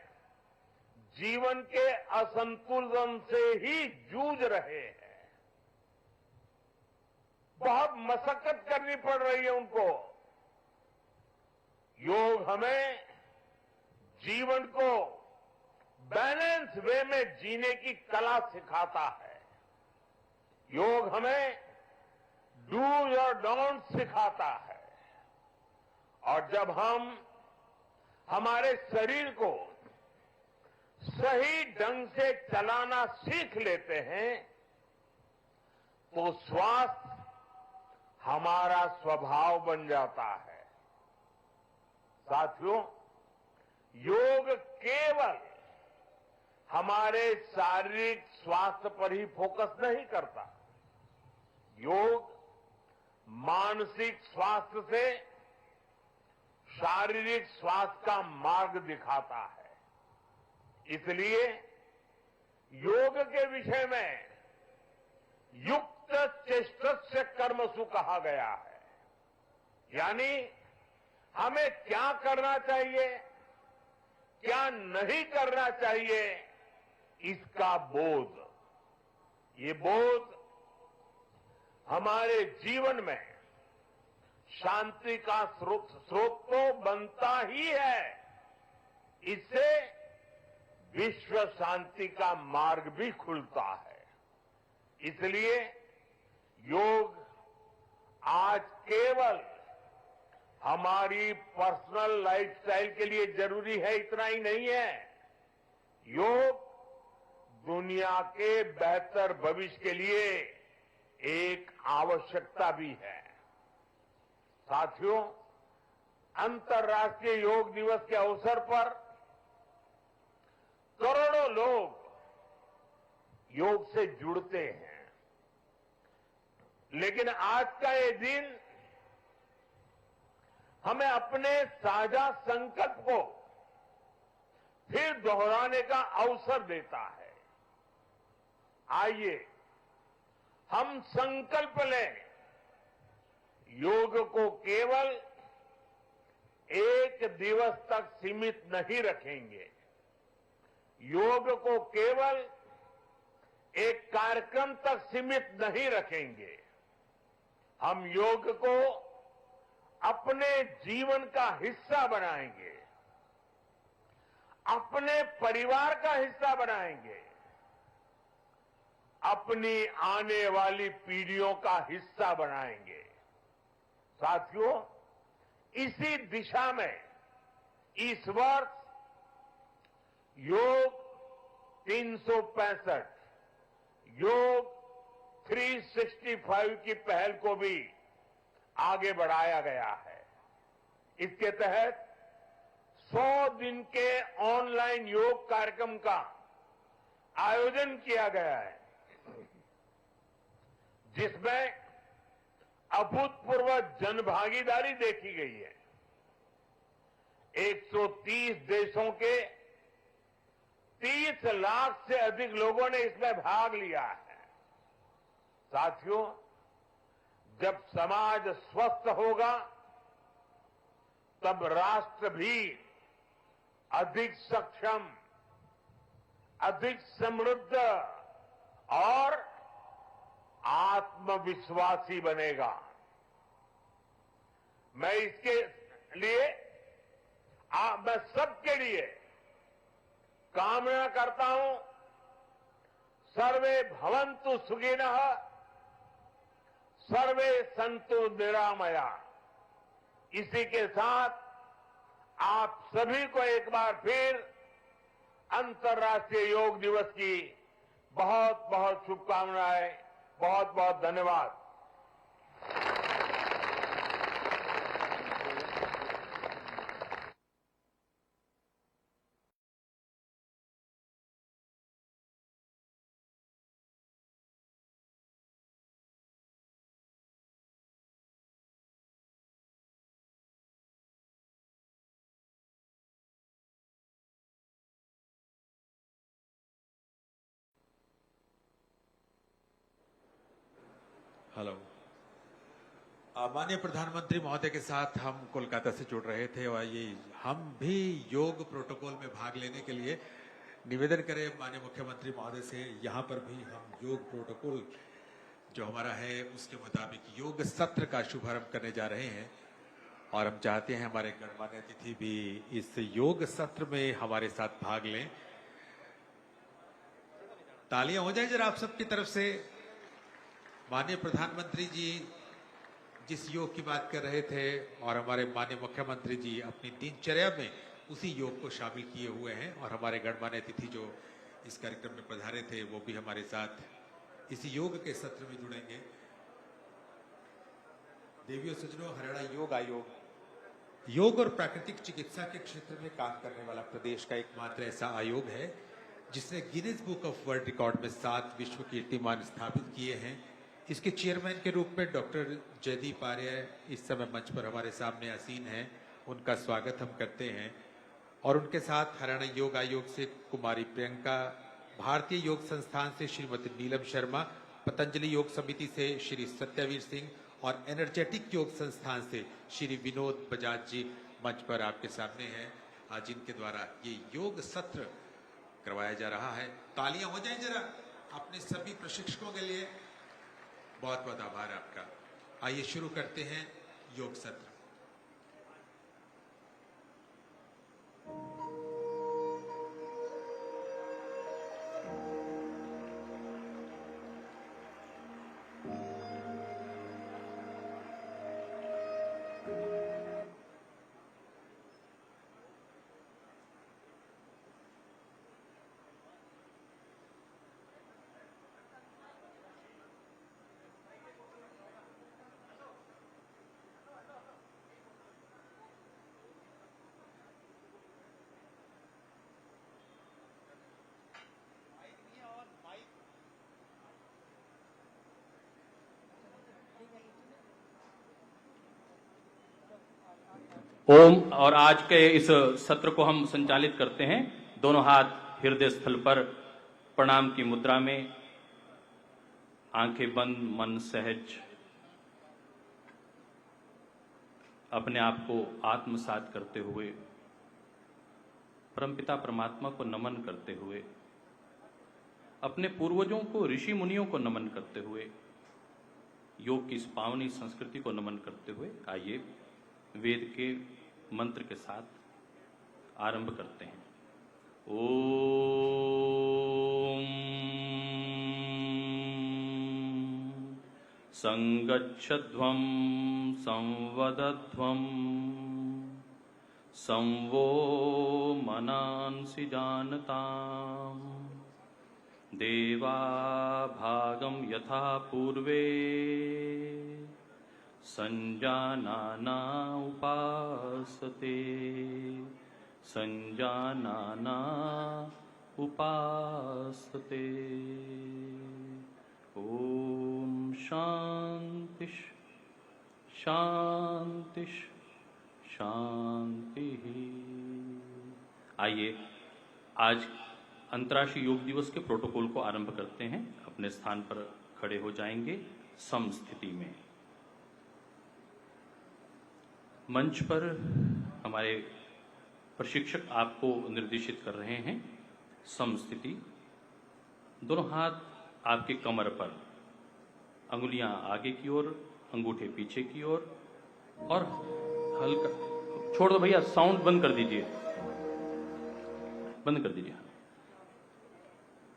जीवन के असंतुलन से ही जूझ रहे हैं। बहुत मशक्कत करनी पड़ रही है उनको। योग हमें जीवन को बैलेंस वे में जीने की कला सिखाता है। योग हमें डूज और डोंट सिखाता है। और जब हम हमारे शरीर को सही ढंग से चलाना सीख लेते हैं तो स्वास्थ्य हमारा स्वभाव बन जाता है। साथियों, योग केवल हमारे शारीरिक स्वास्थ्य पर ही फोकस नहीं करता। योग मानसिक स्वास्थ्य से शारीरिक स्वास्थ्य का मार्ग दिखाता है। इसलिए योग के विषय में युक्त चेष्टस्य कर्मसु कहा गया है। यानी हमें क्या करना चाहिए, क्या नहीं करना चाहिए, इसका बोध। ये बोध हमारे जीवन में शांति का स्रोत तो बनता ही है। इससे विश्व शांति का मार्ग भी खुलता है। इसलिए योग आज केवल हमारी पर्सनल लाइफस्टाइल के लिए जरूरी है, इतना ही नहीं है। योग दुनिया के बेहतर भविष्य के लिए एक आवश्यकता भी है। साथियों, अंतर्राष्ट्रीय योग दिवस के अवसर पर करोड़ों लोग योग से जुड़ते हैं, लेकिन आज का ये दिन हमें अपने साझा संकल्प को फिर दोहराने का अवसर देता है। आइए हम संकल्प लें, योग को केवल एक दिवस तक सीमित नहीं रखेंगे, योग को केवल एक कार्यक्रम तक सीमित नहीं रखेंगे। हम योग को अपने जीवन का हिस्सा बनाएंगे, अपने परिवार का हिस्सा बनाएंगे, अपनी आने वाली पीढ़ियों का हिस्सा बनाएंगे। साथियों, इसी दिशा में इस वर्ष योग 365 योग 365 की पहल को भी आगे बढ़ाया गया है। इसके तहत 100 दिन के ऑनलाइन योग कार्यक्रम का आयोजन किया गया है, जिसमें अभूतपूर्व जनभागीदारी देखी गई है। 130 देशों के 30 लाख से अधिक लोगों ने इसमें भाग लिया है। साथियों, जब समाज स्वस्थ होगा, तब राष्ट्र भी अधिक सक्षम, अधिक समृद्ध और आत्मविश्वासी बनेगा। मैं इसके लिए मैं सबके लिए कामना करता हूं, सर्वे भवन्तु सुखिनः, सर्वे सन्तु निरामया। इसी के साथ आप सभी को एक बार फिर अंतर्राष्ट्रीय योग दिवस की बहुत बहुत शुभकामनाएं, बहुत बहुत धन्यवाद। हेलो। माननीय प्रधानमंत्री महोदय के साथ हम कोलकाता से जुड़ रहे थे और ये हम भी योग प्रोटोकॉल में भाग लेने के लिए निवेदन करें माननीय मुख्यमंत्री महोदय से। यहाँ पर भी हम योग प्रोटोकॉल जो हमारा है उसके मुताबिक योग सत्र का शुभारंभ करने जा रहे हैं और हम चाहते हैं हमारे गणमान्य अतिथि भी इस योग सत्र में हमारे साथ भाग लें। तालियां हो जाए जरा आप सबकी तरफ से। माननीय प्रधानमंत्री जी जिस योग की बात कर रहे थे और हमारे माननीय मुख्यमंत्री जी अपनी दिनचर्या में उसी योग को शामिल किए हुए हैं और हमारे गणमान्य अतिथि जो इस कार्यक्रम में पधारे थे वो भी हमारे साथ इसी योग के सत्र में जुड़ेंगे। देवियों सज्जनों, हरियाणा योग आयोग योग और प्राकृतिक चिकित्सा के क्षेत्र में काम करने वाला प्रदेश का एकमात्र ऐसा आयोग है जिसने Guinness book of world record में 7 विश्व कीर्तिमान स्थापित किए हैं। इसके चेयरमैन के रूप में डॉक्टर जयदीप आर्य इस समय मंच पर हमारे सामने आसीन हैं। उनका स्वागत हम करते हैं और उनके साथ हरियाणा योग आयोग से कुमारी प्रियंका, भारतीय योग संस्थान से श्रीमती नीलम शर्मा, पतंजलि योग समिति से श्री सत्यवीर सिंह और एनर्जेटिक योग संस्थान से श्री विनोद बजाज जी मंच पर आपके सामने हैं, जिनके द्वारा ये योग सत्र करवाया जा रहा है। तालियां हो जाएं जरा अपने सभी प्रशिक्षकों के लिए। बहुत बहुत आभार आपका। आइए शुरू करते हैं योग सत्र। ओम। और आज के इस सत्र को हम संचालित करते हैं दोनों हाथ हृदय स्थल पर प्रणाम की मुद्रा में, आंखें बंद, मन सहज, अपने आप को आत्मसात करते हुए, परमपिता परमात्मा को नमन करते हुए, अपने पूर्वजों को, ऋषि मुनियों को नमन करते हुए, योग की इस पावनी संस्कृति को नमन करते हुए आइए वेद के मंत्र के साथ आरंभ करते हैं। ओम संगच्छध्वं संवदध्वं संवो मनांसि जानताम् देवा भागं यथा पूर्वे संजानाना उपासते संजानाना उपासते। ओम शांति शांति शांति। आइए आज अंतर्राष्ट्रीय योग दिवस के प्रोटोकॉल को आरंभ करते हैं। अपने स्थान पर खड़े हो जाएंगे समस्थिति में। मंच पर हमारे प्रशिक्षक आपको निर्देशित कर रहे हैं। समस्थिति, दोनों हाथ आपके कमर पर, अंगुलियां आगे की ओर, अंगूठे पीछे की ओर, और हल्का छोड़ दो भैया, साउंड बंद कर दीजिए, बंद कर दीजिए।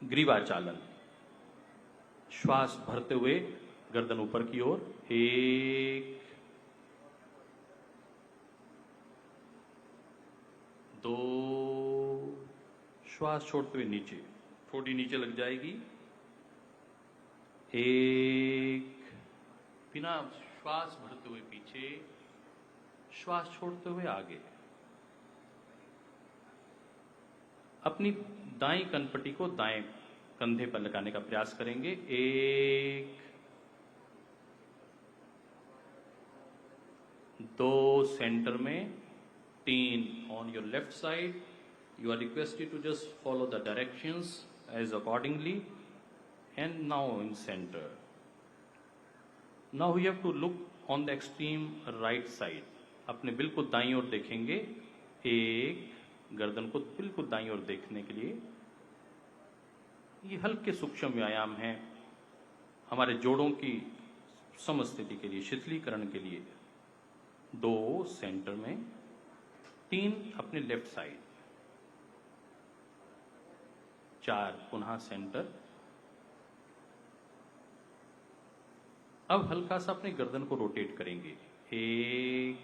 ग्रीवाचालन, श्वास भरते हुए गर्दन ऊपर की ओर, 1 2, श्वास छोड़ते हुए नीचे, थोड़ी नीचे लग जाएगी, 1, बिना श्वास भरते हुए पीछे, श्वास छोड़ते हुए आगे। अपनी दाईं कनपट्टी को दाएं कंधे पर लगाने का प्रयास करेंगे। 1 2 सेंटर में, 3 on your left side. You are requested to just follow the directions as accordingly, and now in center. Now we have to look on the extreme right side. अपने बिल्कुल दाईं ओर देखेंगे। 1, गर्दन को बिल्कुल दाईं ओर देखने के लिए। ये हल्के सूक्ष्म व्यायाम हैं हमारे जोड़ों की समस्थिति के लिए, शिथिलीकरण के लिए। 2 सेंटर में, 3 अपने लेफ्ट साइड, 4 पुनः सेंटर। अब हल्का सा अपने गर्दन को रोटेट करेंगे। 1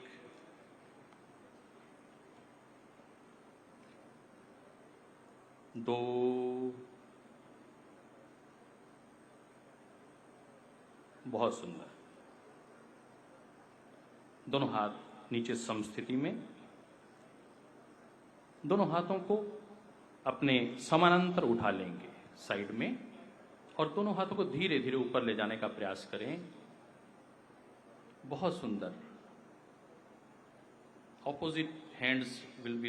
2 बहुत सुंदर। दोनों हाथ नीचे समस्थिति में, दोनों हाथों को अपने समानांतर उठा लेंगे साइड में, और दोनों हाथों को धीरे धीरे ऊपर ले जाने का प्रयास करें। बहुत सुंदर। Opposite hands will be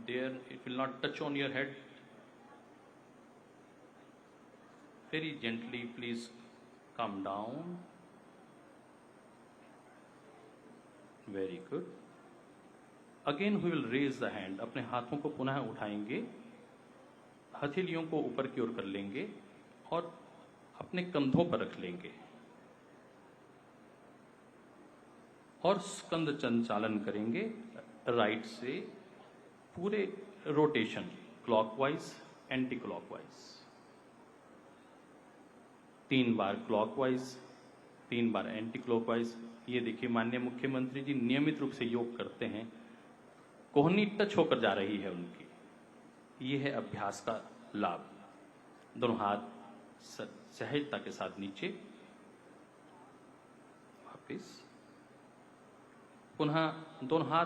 there, it will not touch on your head. Very gently please come down. Very good. Again we will raise the hand. अपने हाथों को पुनः उठाएंगे, हथेलियों को ऊपर की ओर कर लेंगे और अपने कंधों पर रख लेंगे और स्कंद संचालन करेंगे। राइट से पूरे रोटेशन, क्लॉकवाइज, एंटी क्लॉकवाइज। 3 बार क्लॉकवाइज, 3 बार एंटी क्लॉकवाइज। ये देखिए माननीय मुख्यमंत्री जी नियमित रूप से योग करते हैं। कोहनी टच होकर जा रही है उनकी। ये है अभ्यास का लाभ। दोनों हाथ सहजता के साथ नीचे, वापिस, पुनः दोनों हाथ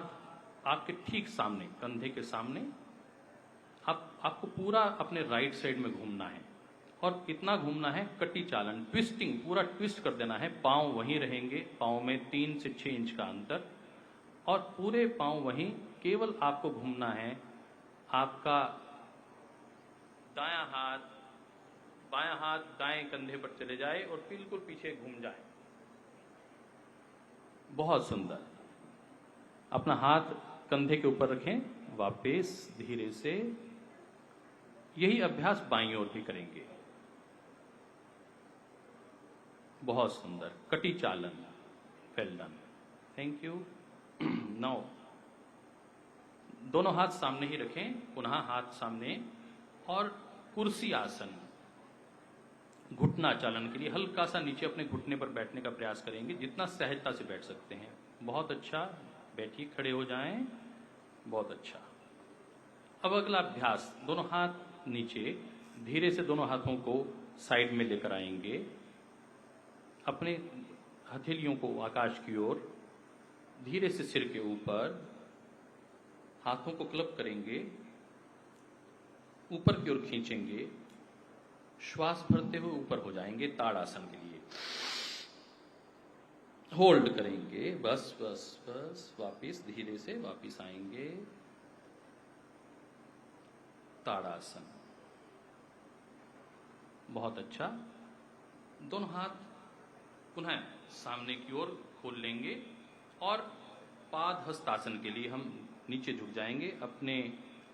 आपके ठीक सामने, कंधे के सामने। आपको पूरा अपने राइट साइड में घूमना है, और कितना घूमना है? कटी चालन, ट्विस्टिंग, पूरा ट्विस्ट कर देना है। पांव वहीं रहेंगे, पांव में 3 से 6 इंच का अंतर। और पूरे पांव वहीं, केवल आपको घूमना है। आपका दायां हाथ, बायां हाथ दाएं कंधे पर चले जाए और बिल्कुल पीछे घूम जाए। बहुत सुंदर। अपना हाथ कंधे के ऊपर रखें, वापस धीरे से। यही अभ्यास बाईं ओर भी करेंगे। बहुत सुंदर। कटी चालन, well done, thank you. Now दोनों हाथ सामने ही रखें, पुनः हाथ सामने, और कुर्सी आसन, घुटना चालन के लिए हल्का सा नीचे अपने घुटने पर बैठने का प्रयास करेंगे, जितना सहजता से बैठ सकते हैं। बहुत अच्छा, बैठिए, खड़े हो जाएं। बहुत अच्छा। अब अगला अभ्यास, दोनों हाथ नीचे, धीरे से दोनों हाथों को साइड में लेकर आएंगे, अपने हथेलियों को आकाश की ओर, धीरे से सिर के ऊपर, हाथों को क्लब करेंगे, ऊपर की ओर खींचेंगे, श्वास भरते हुए ऊपर हो जाएंगे ताड़ासन के लिए। होल्ड करेंगे, बस बस बस, वापिस धीरे से वापिस आएंगे, ताड़ासन। बहुत अच्छा। दोनों हाथ पुनः सामने की ओर खोल लेंगे और पाद हस्तासन के लिए हम नीचे झुक जाएंगे। अपने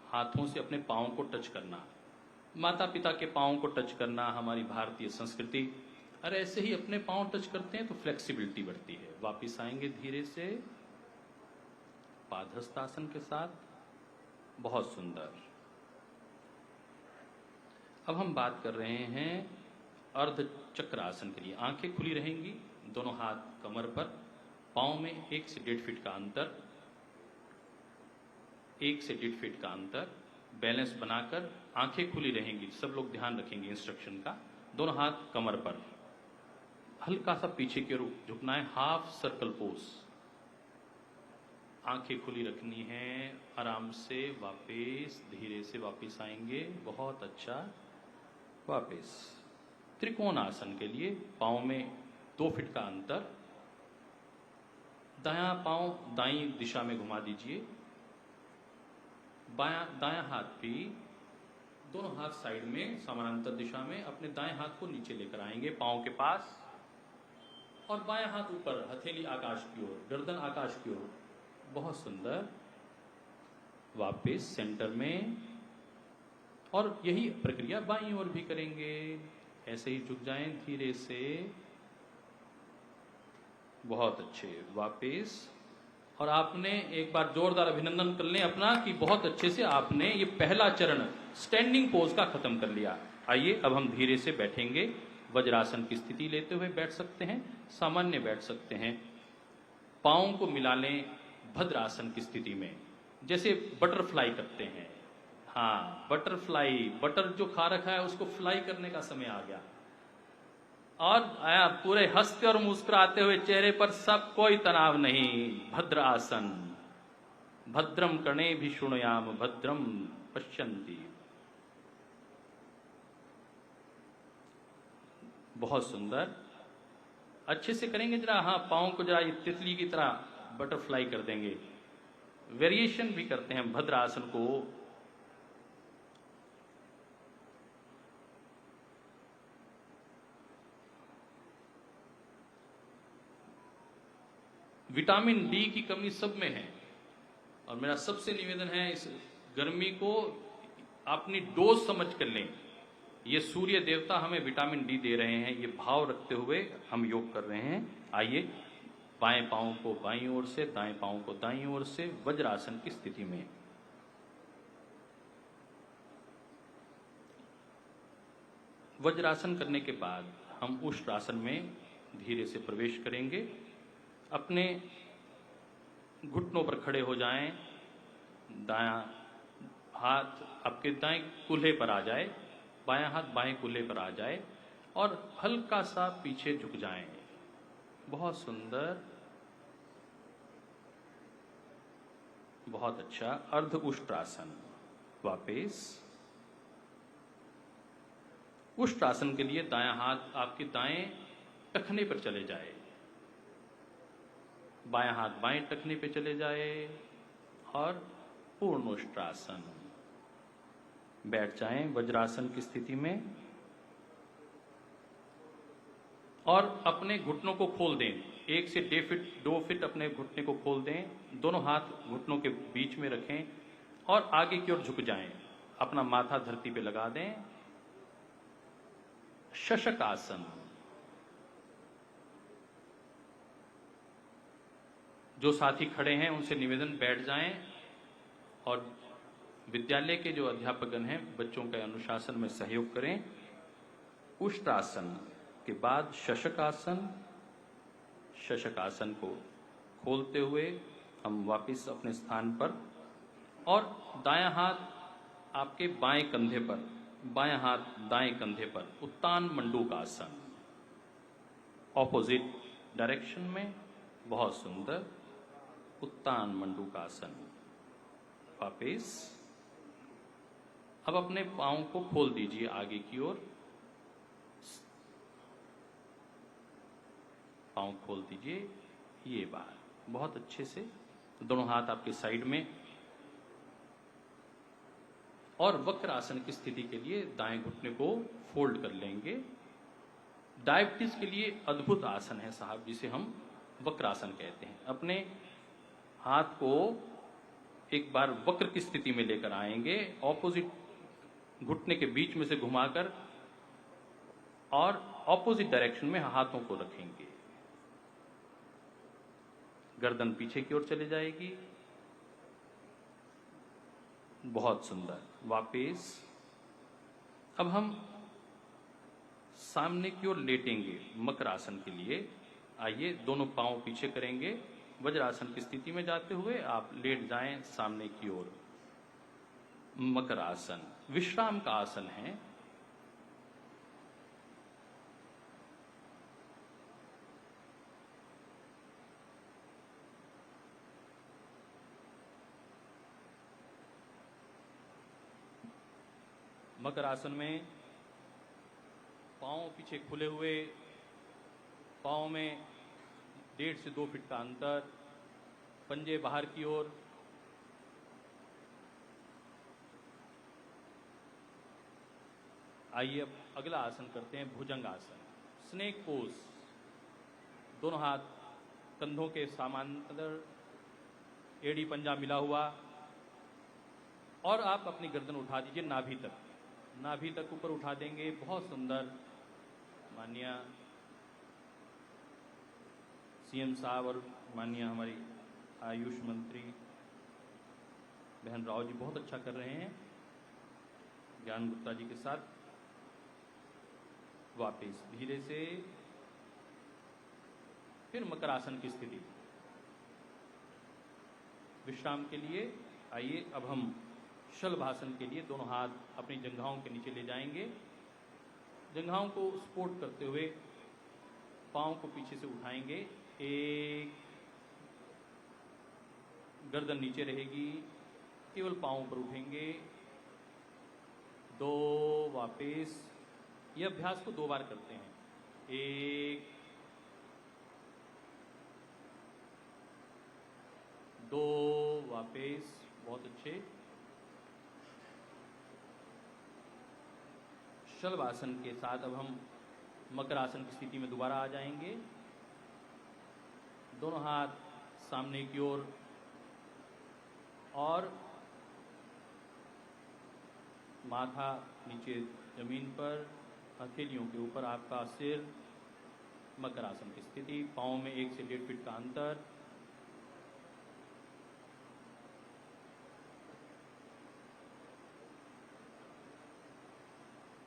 हाथों से अपने पांव को टच करना, माता पिता के पांव को टच करना हमारी भारतीय संस्कृति। और ऐसे ही अपने पांव टच करते हैं तो फ्लेक्सिबिलिटी बढ़ती है। वापिस आएंगे धीरे से पाद हस्तासन के साथ। बहुत सुंदर। अब हम बात कर रहे हैं अर्ध चक्रासन के लिए। आंखें खुली रहेंगी, दोनों हाथ कमर पर, पांव में 1 से 1.5 फीट का अंतर, 1 से 1.5 फीट का अंतर, बैलेंस बनाकर आंखें खुली रहेंगी। सब लोग ध्यान रखेंगे इंस्ट्रक्शन का। दोनों हाथ कमर पर, हल्का सा पीछे की ओर झुकना है, हाफ सर्कल पोज। आंखें खुली रखनी है, आराम से वापस धीरे से वापस आएंगे। बहुत अच्छा। वापस त्रिकोण आसन के लिए पांव में 2 फीट का अंतर, दायां पांव दाईं दिशा में घुमा दीजिए, दायां हाथ भी, दोनों हाथ साइड में समानांतर दिशा में, अपने दाएं हाथ को नीचे लेकर आएंगे पांव के पास, और बायां हाथ ऊपर, हथेली आकाश की ओर, गर्दन आकाश की ओर। बहुत सुंदर। वापस सेंटर में, और यही प्रक्रिया बाईं ओर भी करेंगे। ऐसे ही झुक जाएं धीरे से। बहुत अच्छे। वापस। और आपने एक बार जोरदार अभिनंदन कर लें अपना कि बहुत अच्छे से आपने ये पहला चरण स्टैंडिंग पोज का खत्म कर लिया। आइए अब हम धीरे से बैठेंगे। वज्रासन की स्थिति लेते हुए बैठ सकते हैं, सामान्य बैठ सकते हैं। पांव को मिला लें भद्रासन की स्थिति में, जैसे बटरफ्लाई करते हैं। हाँ, बटरफ्लाई, बटर जो खा रखा है उसको फ्लाई करने का समय आ गया। और आया पूरे हंसते और मुस्कुराते हुए चेहरे पर, सब कोई तनाव नहीं। भद्र आसन। भद्रम कर्णे भी शृणुयाम भद्रम पश्यन्ति। बहुत सुंदर। अच्छे से करेंगे जरा। हाँ, पाँव को जरा तितली की तरह बटरफ्लाई कर देंगे। वेरिएशन भी करते हैं भद्र आसन को। विटामिन डी की कमी सब में है, और मेरा सबसे निवेदन है इस गर्मी को अपनी डोज समझ कर लें। ये सूर्य देवता हमें विटामिन डी दे रहे हैं, ये भाव रखते हुए हम योग कर रहे हैं। आइए, बाएं पांव को बाईं ओर से, दाएं पांव को दाईं ओर से, वज्रासन की स्थिति में। वज्रासन करने के बाद हम उष्ट्रासन में धीरे से प्रवेश करेंगे। अपने घुटनों पर खड़े हो जाएं। दायां हाथ आपके दाएं कूल्हे पर आ जाए, बायां हाथ बाएं कूल्हे पर आ जाए, और हल्का सा पीछे झुक जाएं। बहुत सुंदर। बहुत अच्छा। अर्ध उष्ट्रासन। वापस। उष्ट्रासन के लिए दायां हाथ आपके दाएं टखने पर चले जाए। बायां हाथ बाएं टखने पे चले जाए और पूर्णोष्ट्रासन। बैठ जाएं वज्रासन की स्थिति में और अपने घुटनों को खोल दें। 1 से 2 फीट अपने घुटने को खोल दें। दोनों हाथ घुटनों के बीच में रखें और आगे की ओर झुक जाएं। अपना माथा धरती पे लगा दें। शशक आसन। जो साथी खड़े हैं उनसे निवेदन बैठ जाएं और विद्यालय के जो अध्यापकगण हैं बच्चों के अनुशासन में सहयोग करें। उष्ट्रासन के बाद शशक आसन। शशक आसन को खोलते हुए हम वापस अपने स्थान पर और दायां हाथ आपके बाएं कंधे पर, बायां हाथ दाएं कंधे पर उत्तान मंडूक आसन। ऑपोजिट डायरेक्शन में बहुत सुंदर उत्तान मंडूक आसन। वापस अब अपने पांव को खोल दीजिए आगे की ओर। पांव खोल दीजिए। ये बार बहुत अच्छे से दोनों हाथ आपके साइड में और वक्र आसन की स्थिति के लिए दाएं घुटने को फोल्ड कर लेंगे। डायबिटीज के लिए अद्भुत आसन है साहब, जिसे हम वक्रासन कहते हैं। अपने हाथ को एक बार वक्र की स्थिति में लेकर आएंगे, ऑपोजिट घुटने के बीच में से घुमाकर और ऑपोजिट डायरेक्शन में हाथों को रखेंगे। गर्दन पीछे की ओर चली जाएगी। बहुत सुंदर। वापस अब हम सामने की ओर लेटेंगे मकर आसन के लिए। आइए दोनों पांव पीछे करेंगे। वज्रासन की स्थिति में जाते हुए आप लेट जाएं सामने की ओर। मकर आसन विश्राम का आसन है। मकर आसन में पांव पीछे खुले हुए, पांव में 1.5 से 2 फीट का अंतर, पंजे बाहर की ओर। आइए अब अगला आसन करते हैं भुजंग आसन, स्नेक पोज। दोनों हाथ कंधों के समांतर, एड़ी पंजा मिला हुआ और आप अपनी गर्दन उठा दीजिए नाभि तक। नाभि तक ऊपर उठा देंगे। बहुत सुंदर। माननीय सीएम साहब और माननीय हमारी आयुष मंत्री बहन राव जी बहुत अच्छा कर रहे हैं ज्ञान गुप्ता जी के साथ। वापस धीरे से फिर मकर आसन की स्थिति विश्राम के लिए। आइए अब हम शलभासन के लिए दोनों हाथ अपनी जंघाओं के नीचे ले जाएंगे। जंघाओं को सपोर्ट करते हुए पांव को पीछे से उठाएंगे। 1, गर्दन नीचे रहेगी, केवल पांव पर उठेंगे। 2, वापस। यह अभ्यास को 2 बार करते हैं। 1, 2, वापस। बहुत अच्छे। शलभासन के साथ अब हम मकर आसन की स्थिति में दोबारा आ जाएंगे। दोनों हाथ सामने की ओर और माथा नीचे जमीन पर, हथेलियों के ऊपर आपका सिर। मकर आसन की स्थिति, पांव में 1 से 1.5 फीट का अंतर।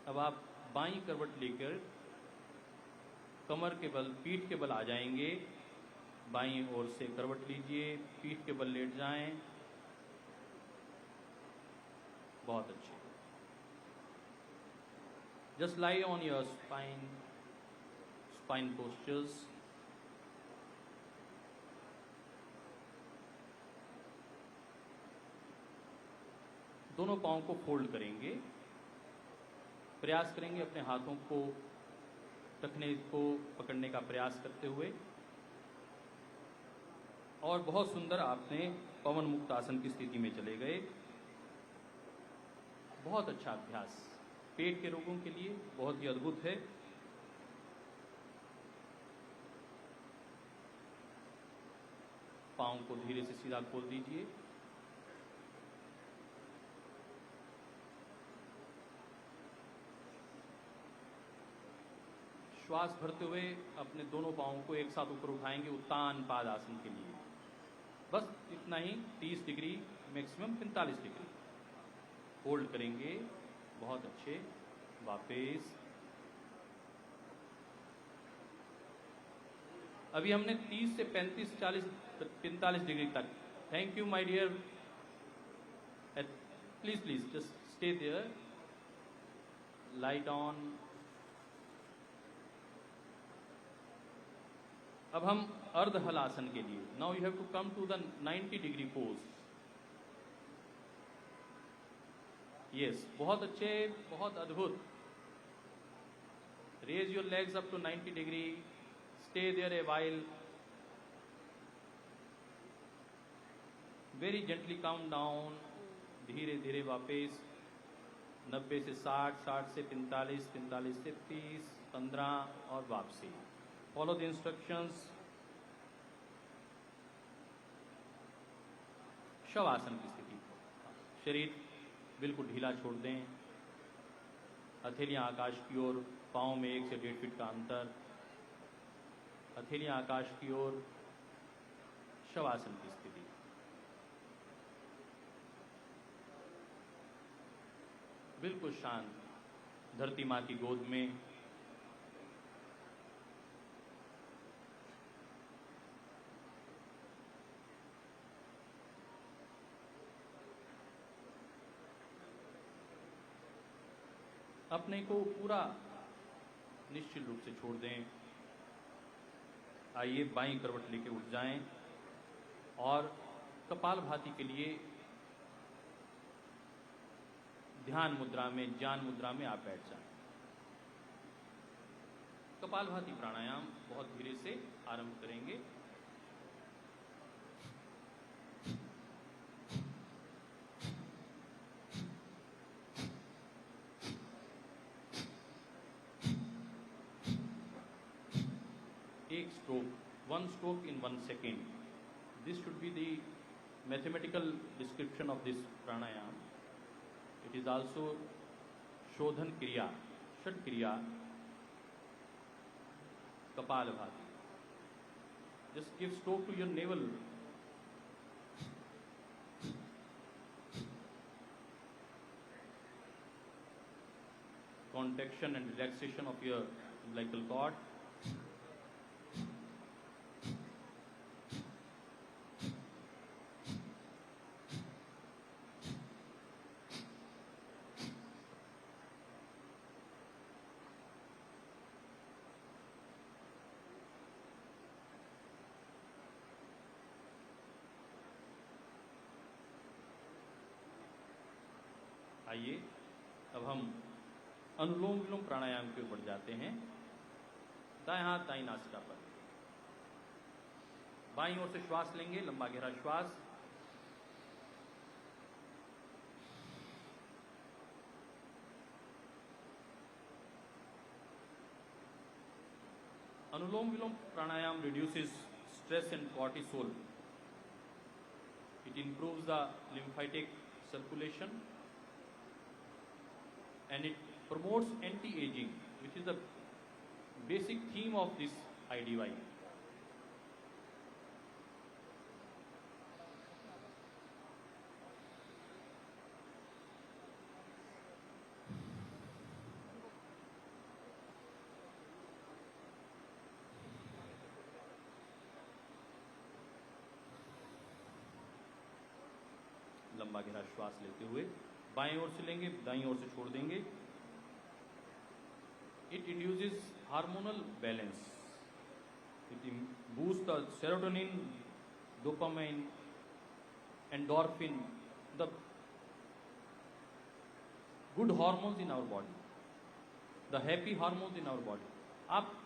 अब आप बाईं करवट लेकर कमर के बल, पीठ के बल आ जाएंगे। बाईं ओर से करवट लीजिए, पीठ के बल लेट जाएं। बहुत अच्छे। Just lie on your spine postures. दोनों पांव को फोल्ड करेंगे। प्रयास करेंगे अपने हाथों को टखने को पकड़ने का प्रयास करते हुए। और बहुत सुंदर आपने पवन मुक्त आसन की स्थिति में चले गए। बहुत अच्छा अभ्यास, पेट के रोगों के लिए बहुत ही अद्भुत है। पांव को धीरे से सीधा खोल दीजिए। श्वास भरते हुए अपने दोनों पांवों को एक साथ ऊपर उठाएंगे उत्तान पाद आसन के लिए। बस इतना ही, 30 डिग्री, मैक्सिमम 45 डिग्री होल्ड करेंगे। बहुत अच्छे, वापस। अभी हमने 30 से 35, 40, 45 डिग्री तक। Thank you my dear, please please just stay there, light on. अब हम अर्ध हल आसन के लिए, now you have to come to the 90 degree pose. Yes, बहुत अच्छे, बहुत अद्भुत। Raise your legs up to 90 degree, stay there a while, very gently count down, धीरे धीरे वापस। 90 से 60, 60 से 45, 45 से 30, 15 और वापसी। Follow the instructions. शवासन की स्थिति, शरीर बिल्कुल ढीला छोड़ दें। हथेलियां आकाश की ओर, पांव में 1 से 1.5 फीट का अंतर। हथेलियां आकाश की ओर, शवासन की स्थिति। बिल्कुल शांत, धरती मां की गोद में। अपने को पूरा निश्चित रूप से छोड़ दें। आइए बाईं करवट लेके उठ जाएं और कपालभाति के लिए ध्यान मुद्रा में, ज्ञान मुद्रा में आप बैठ जाएं। कपालभाति प्राणायाम बहुत धीरे से आरंभ करेंगे। एक stroke, 1 stroke in 1 second. This should be the mathematical description of this pranayam. It is also Shodhan Kriya, Shad Kriya, Kapalabhati. Just give stroke to your navel. Contraction and relaxation of your umbilical cord. आइए अब हम अनुलोम विलोम प्राणायाम के ऊपर जाते हैं। दाएं हाथ दाईं नासिका पर, बाईं ओर से श्वास लेंगे, लंबा गहरा श्वास। अनुलोम विलोम प्राणायाम reduces stress and cortisol. It improves the lymphatic circulation and it promotes anti-aging, which is the basic theme of this IDY. लंबा गहरा श्वास लेते हुए बाएं ओर से लेंगे, दाईं ओर से छोड़ देंगे। It induces hormonal balance, it boost the serotonin, dopamine, endorphin, the good hormones in our body, the happy hormones in our body. आप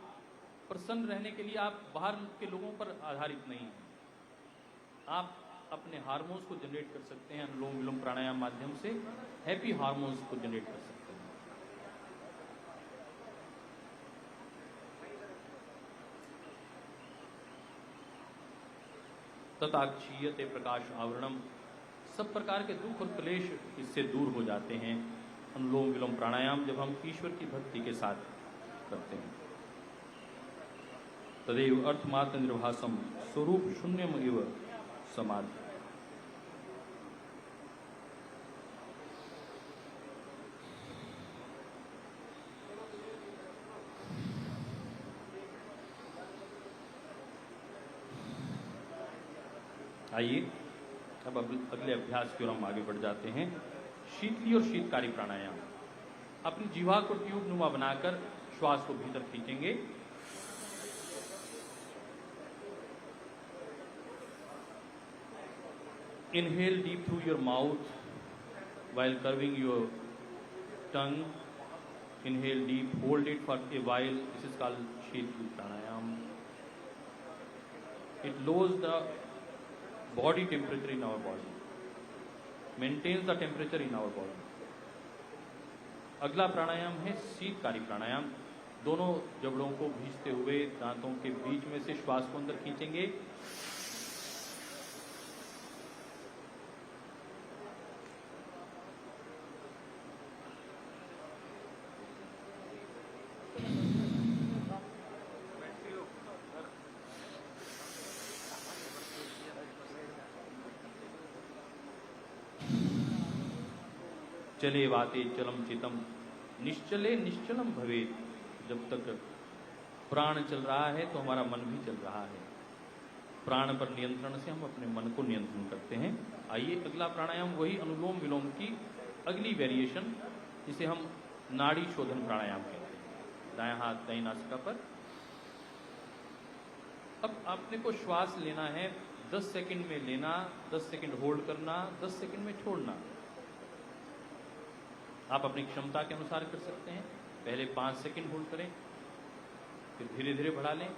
प्रसन्न रहने के लिए आप बाहर के लोगों पर आधारित नहीं हैं, आप अपने हार्मोन्स को जनरेट कर सकते हैं अनुलोम विलोम प्राणायाम माध्यम से, हैप्पी हार्मोन्स को जनरेट कर सकते हैं। तथाक्षीयते प्रकाश आवरणम, सब प्रकार के दुख और क्लेश इससे दूर हो जाते हैं अनुलोम विलोम प्राणायाम जब हम ईश्वर की भक्ति के साथ करते हैं। तदेव अर्थमात्र निर्भासम स्वरूप शून्यम इव समाधि। आइए अब अगले अभ्यास की ओर हम आगे बढ़ जाते हैं। शीतली और शीतकारी प्राणायाम। अपनी जीवा को ट्यूब नुमा बनाकर श्वास को भीतर खींचेंगे। Inhale deep through your mouth while curving your tongue. Inhale deep, hold it for a while. This is called Shitli Pranayam. It lowers the body temperature in our body, maintains the temperature in our body. अगला प्राणायाम है शीतकारी प्राणायाम। दोनों जबड़ों को भींचते हुए दांतों के बीच में से श्वास को अंदर खींचेंगे। चले वाते चलम चितम, निश्चले निश्चलम भवे। जब तक प्राण चल रहा है तो हमारा मन भी चल रहा है। प्राण पर नियंत्रण से हम अपने मन को नियंत्रण करते हैं। आइए अगला प्राणायाम वही अनुलोम विलोम की अगली वेरिएशन, जिसे हम नाड़ी शोधन प्राणायाम कहते हैं। दायां हाथ दाईं नासिका पर। अब आपने को श्वास लेना है, 10 सेकंड में लेना, 10 सेकंड होल्ड करना, 10 सेकंड में छोड़ना। आप अपनी क्षमता के अनुसार कर सकते हैं। पहले 5 सेकंड होल्ड करें, फिर धीरे धीरे बढ़ा लें।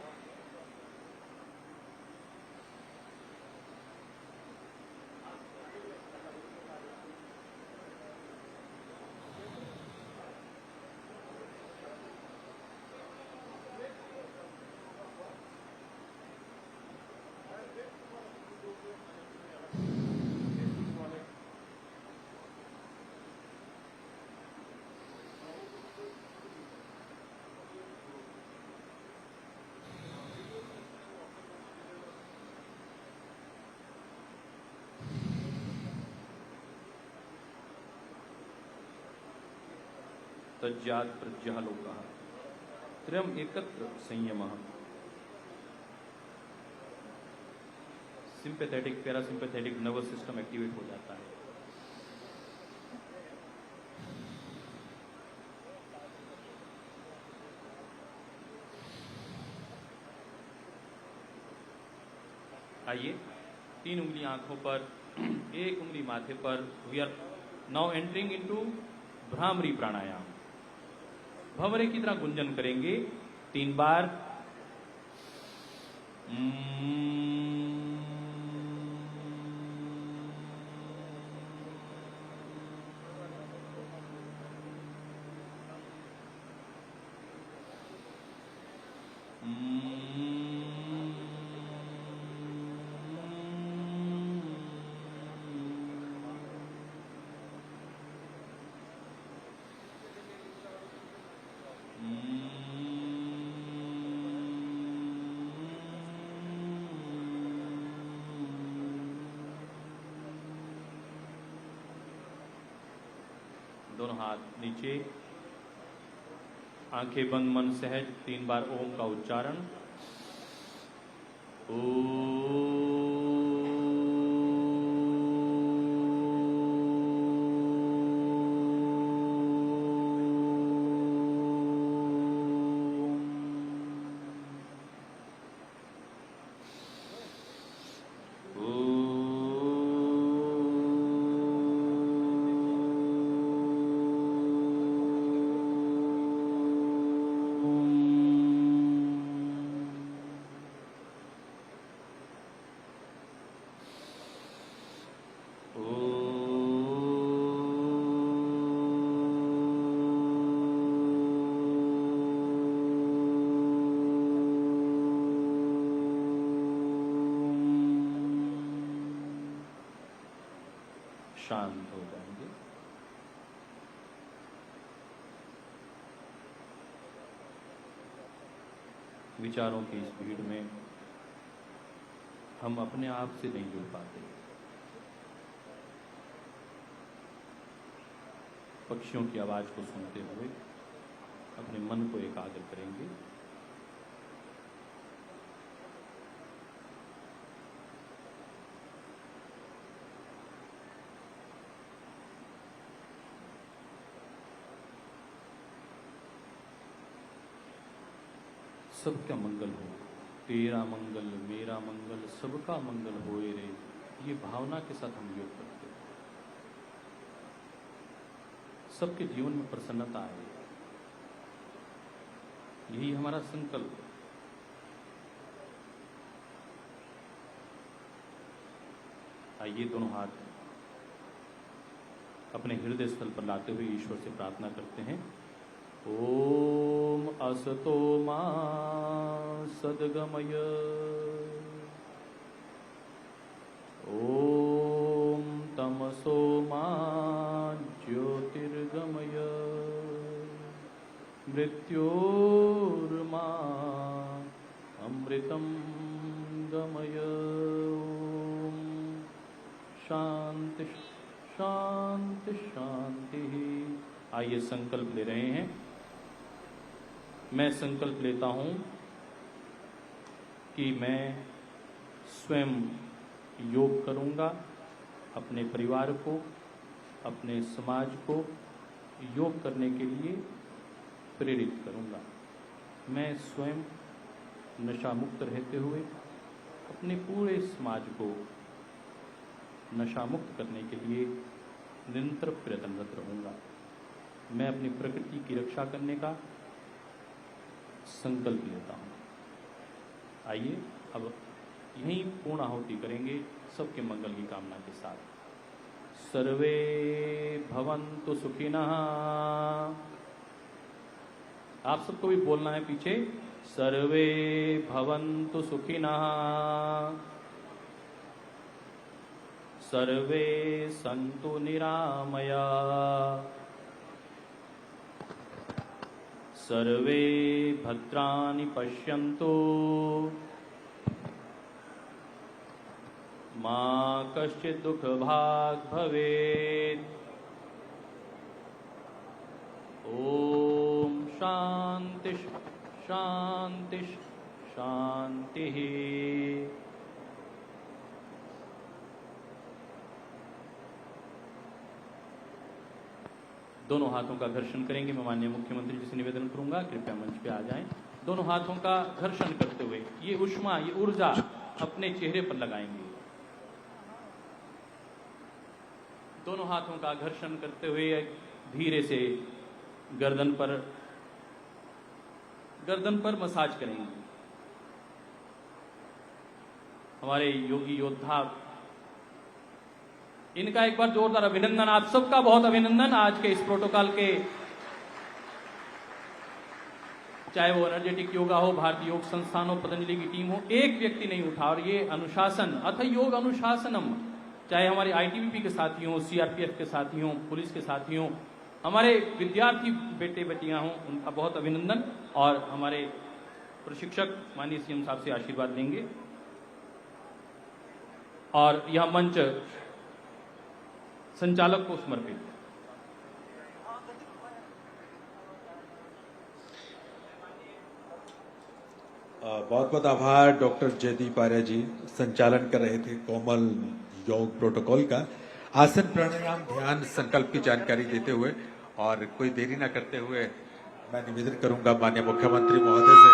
तज्जात प्रज्ञालोकः त्रयम् एकत्र संयमः। Sympathetic parasympathetic nervous system activate हो जाता है। आइए 3 उंगली आंखों पर, 1 उंगली माथे पर। We are now entering into Bhramari pranayam. भंवरे की तरह गुंजन करेंगे 3 बार। दोनों हाथ नीचे, आंखें बंद, मन सहज। 3 बार ओम का उच्चारण। शांत हो जाएंगे। विचारों की इस भीड़ में हम अपने आप से नहीं जुड़ पाते। पक्षियों की आवाज को सुनते हुए अपने मन को एकाग्र करेंगे। सबका मंगल हो, तेरा मंगल मेरा मंगल सबका मंगल होए रे, ये भावना के साथ हम योग करते हैं। सबके जीवन में प्रसन्नता आए, यही हमारा संकल्प है। आइए दोनों हाथ अपने हृदय स्थल पर लाते हुए ईश्वर से प्रार्थना करते हैं। ओम असतो मा सद्गमय, ओम तमसो मा ज्योतिर्गमय, मृत्योर्मा अमृतं गमय। ओम शांति शांति शांति। आइए संकल्प ले रहे हैं। मैं संकल्प लेता हूं कि मैं स्वयं योग करूंगा, अपने परिवार को, अपने समाज को योग करने के लिए प्रेरित करूंगा। मैं स्वयं नशा मुक्त रहते हुए अपने पूरे समाज को नशा मुक्त करने के लिए निरंतर प्रयत्नरत रहूंगा। मैं अपनी प्रकृति की रक्षा करने का संकल्प लेता हूं। आइए अब यहीं पूर्ण आहुति करेंगे सबके मंगल की कामना के साथ। सर्वे भवन्तु सुखिनः। आप सबको भी बोलना है पीछे, सर्वे भवन्तु सुखिनः, सर्वे सन्तु निरामया, सर्वे भद्राणि पश्यन्तु, मा कश्चित् दुःखभाग् भवेत्। ओम शांति शांति शांति। दोनों हाथों का घर्षण करेंगे। मैं माननीय मुख्यमंत्री जी से निवेदन करूंगा कृपया मंच पे आ जाएं। दोनों हाथों का घर्षण करते हुए ये उष्मा, ये ऊर्जा अपने चेहरे पर लगाएंगे। दोनों हाथों का घर्षण करते हुए धीरे से गर्दन पर मसाज करेंगे। हमारे योगी योद्धा, इनका एक बार जोरदार अभिनंदन। आप सबका बहुत अभिनंदन आज के इस प्रोटोकॉल के, चाहे वो एनर्जेटिक योगा हो, भारतीय योग संस्थान हो, पतंजलि की टीम हो, एक व्यक्ति नहीं उठा। और ये अनुशासन अथ योग अनुशासनम, चाहे हमारे आईटीबीपी के साथी हों, सीआरपीएफ के साथी हों, पुलिस के साथी हों, हमारे विद्यार्थी बेटे बेटियां हों, उनका बहुत अभिनंदन। और हमारे प्रशिक्षक माननीय सीएम साहब से आशीर्वाद लेंगे। और यह मंच संचालक को समर्पित। बहुत बहुत आभार डॉक्टर जयदीप आर्य जी, संचालन कर रहे थे कोमल योग प्रोटोकॉल का। आसन, प्राणायाम, ध्यान, संकल्प की जानकारी देते हुए और कोई देरी न करते हुए मैं निवेदन करूंगा माननीय मुख्यमंत्री महोदय से।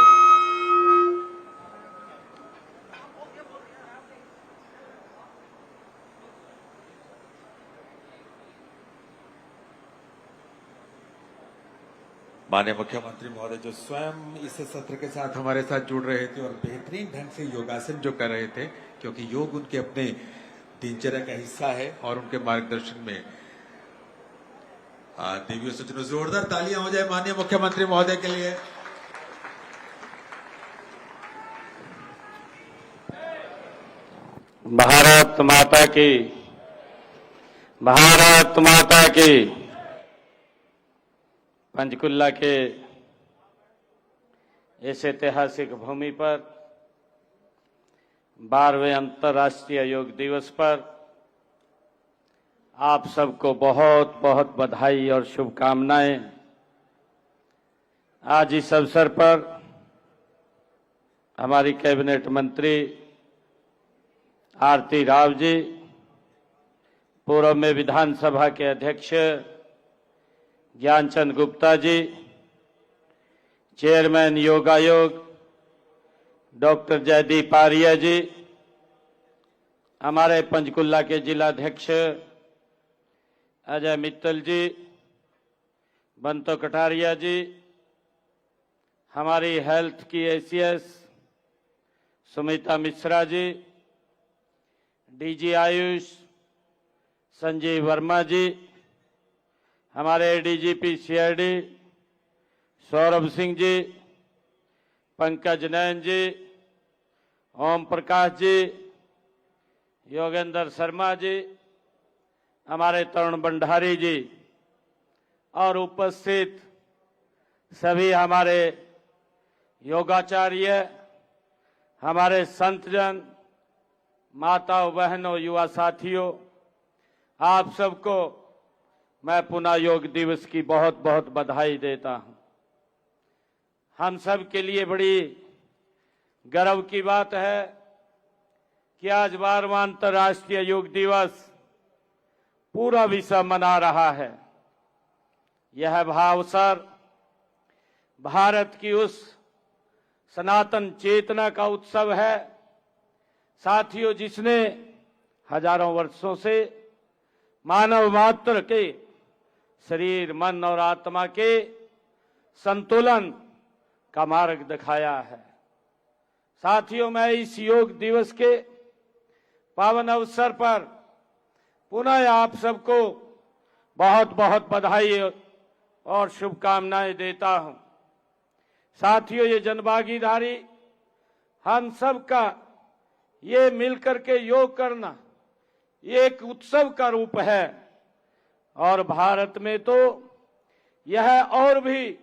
माननीय मुख्यमंत्री महोदय जो स्वयं इस सत्र के साथ हमारे साथ जुड़ रहे थे और बेहतरीन ढंग से योगासन जो कर रहे थे, क्योंकि योग उनके अपने दिनचर्या का हिस्सा है और उनके मार्गदर्शन में देवियों सज्जनों जोरदार तालियां हो जाए माननीय मुख्यमंत्री महोदय के लिए। भारत माता की, भारत माता की। पंचकुला के इस ऐतिहासिक भूमि पर 12वें अंतर्राष्ट्रीय योग दिवस पर आप सबको बहुत बहुत बधाई और शुभकामनाएं। आज इस अवसर पर हमारी कैबिनेट मंत्री आरती राव जी, पूर्व में विधानसभा के अध्यक्ष ज्ञानचंद गुप्ता जी, चेयरमैन योग आयोग डॉक्टर जयदीप आर्य जी, हमारे पंचकुला के जिलाध्यक्ष अजय मित्तल जी, बंतो कटारिया जी, हमारी हेल्थ की एसीएस सुमिता मिश्रा जी, डीजी आयुष संजीव वर्मा जी, हमारे डीजीपी सीआईडी सौरभ सिंह जी, पंकज नैन जी, ओम प्रकाश जी, योगेंद्र शर्मा जी, हमारे तरुण भंडारी जी और उपस्थित सभी हमारे योगाचार्य, हमारे संतजन, माताओं, बहनों, युवा साथियों, आप सबको मैं पुनः योग दिवस की बहुत बहुत बधाई देता हूं। हम सब के लिए बड़ी गर्व की बात है कि आज 12वां अंतर्राष्ट्रीय योग दिवस पूरा विश्व मना रहा है। यह भावसर भारत की उस सनातन चेतना का उत्सव है साथियों, जिसने हजारों वर्षों से मानव मात्र के शरीर, मन और आत्मा के संतुलन का मार्ग दिखाया है। साथियों, मैं इस योग दिवस के पावन अवसर पर पुनः आप सबको बहुत बहुत बधाई और शुभकामनाएं देता हूं। साथियों, ये जनभागीदारी हम सब का ये मिलकर के योग करना ये एक उत्सव का रूप है और भारत में तो यह और भी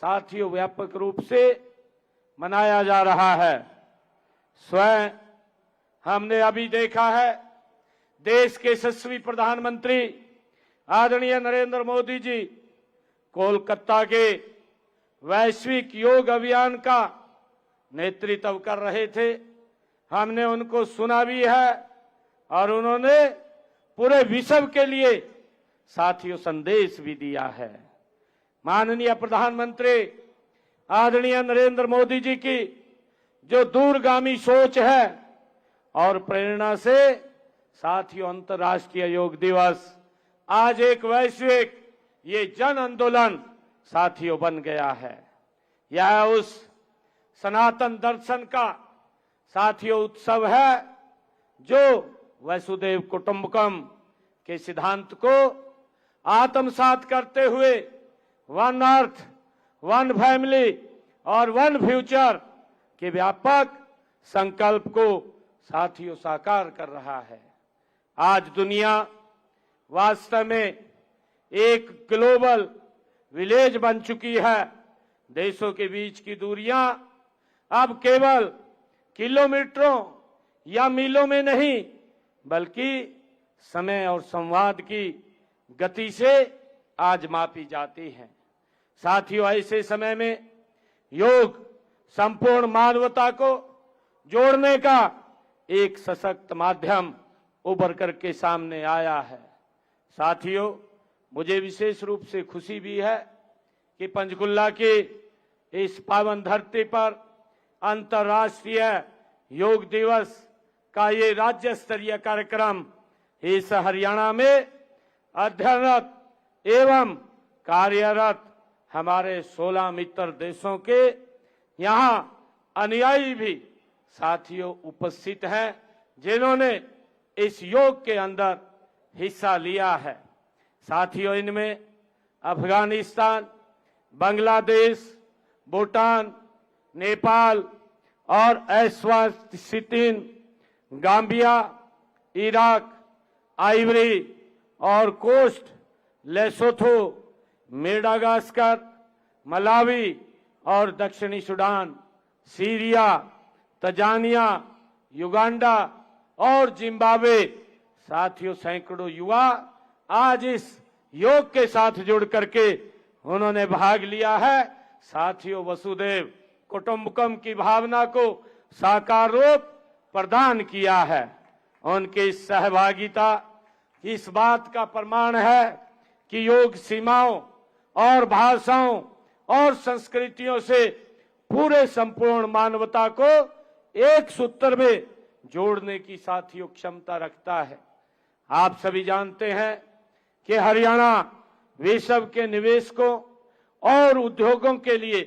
साथियों व्यापक रूप से मनाया जा रहा है। स्वयं हमने अभी देखा है, देश के यशस्वी प्रधानमंत्री आदरणीय नरेंद्र मोदी जी कोलकाता के वैश्विक योग अभियान का नेतृत्व कर रहे थे। हमने उनको सुना भी है और उन्होंने पूरे विश्व के लिए साथियों संदेश भी दिया है। माननीय प्रधानमंत्री आदरणीय नरेंद्र मोदी जी की जो दूरगामी सोच है और प्रेरणा से साथियों अंतर्राष्ट्रीय योग दिवस आज एक वैश्विक ये जन आंदोलन साथियों बन गया है। यह उस सनातन दर्शन का साथियों उत्सव है जो वसुदेव कुटुंबकम के सिद्धांत को आत्मसात करते हुए वन अर्थ, वन फैमिली और वन फ्यूचर के व्यापक संकल्प को साथियों साकार कर रहा है। आज दुनिया वास्तव में एक ग्लोबल विलेज बन चुकी है। देशों के बीच की दूरियां अब केवल किलोमीटरों या मीलों में नहीं बल्कि समय और संवाद की गति से आज मापी जाती है। साथियों, ऐसे समय में योग संपूर्ण मानवता को जोड़ने का एक सशक्त माध्यम उभर करके सामने आया है। साथियों, मुझे विशेष रूप से खुशी भी है कि पंचकुला की इस पावन धरती पर अंतर्राष्ट्रीय योग दिवस का ये राज्य स्तरीय कार्यक्रम इस हरियाणा में अध्ययनरत एवं कार्यरत हमारे 16 मित्र देशों के यहाँ अनुयायी भी साथियों उपस्थित हैं, जिन्होंने इस योग के अंदर हिस्सा लिया है। साथियों, इनमें अफगानिस्तान, बांग्लादेश, भूटान, नेपाल और एस्वातिन, गाम्बिया, इराक, आइवरी और कोस्ट, लेसोथो, मेडागास्कर, मलावी और दक्षिणी सूडान, सीरिया, तंजानिया, युगांडा और जिम्बाब्वे। साथियों, सैकड़ों युवा आज इस योग के साथ जुड़ करके उन्होंने भाग लिया है। साथियों, वसुदेव कुटुंबकम की भावना को साकार रूप प्रदान किया है। उनकी सहभागिता इस बात का प्रमाण है कि योग सीमाओं और भाषाओं और संस्कृतियों से पूरे संपूर्ण मानवता को एक सूत्र में जोड़ने की साथियों क्षमता रखता है। आप सभी जानते हैं कि हरियाणा विश्व के निवेशकों और उद्योगों के लिए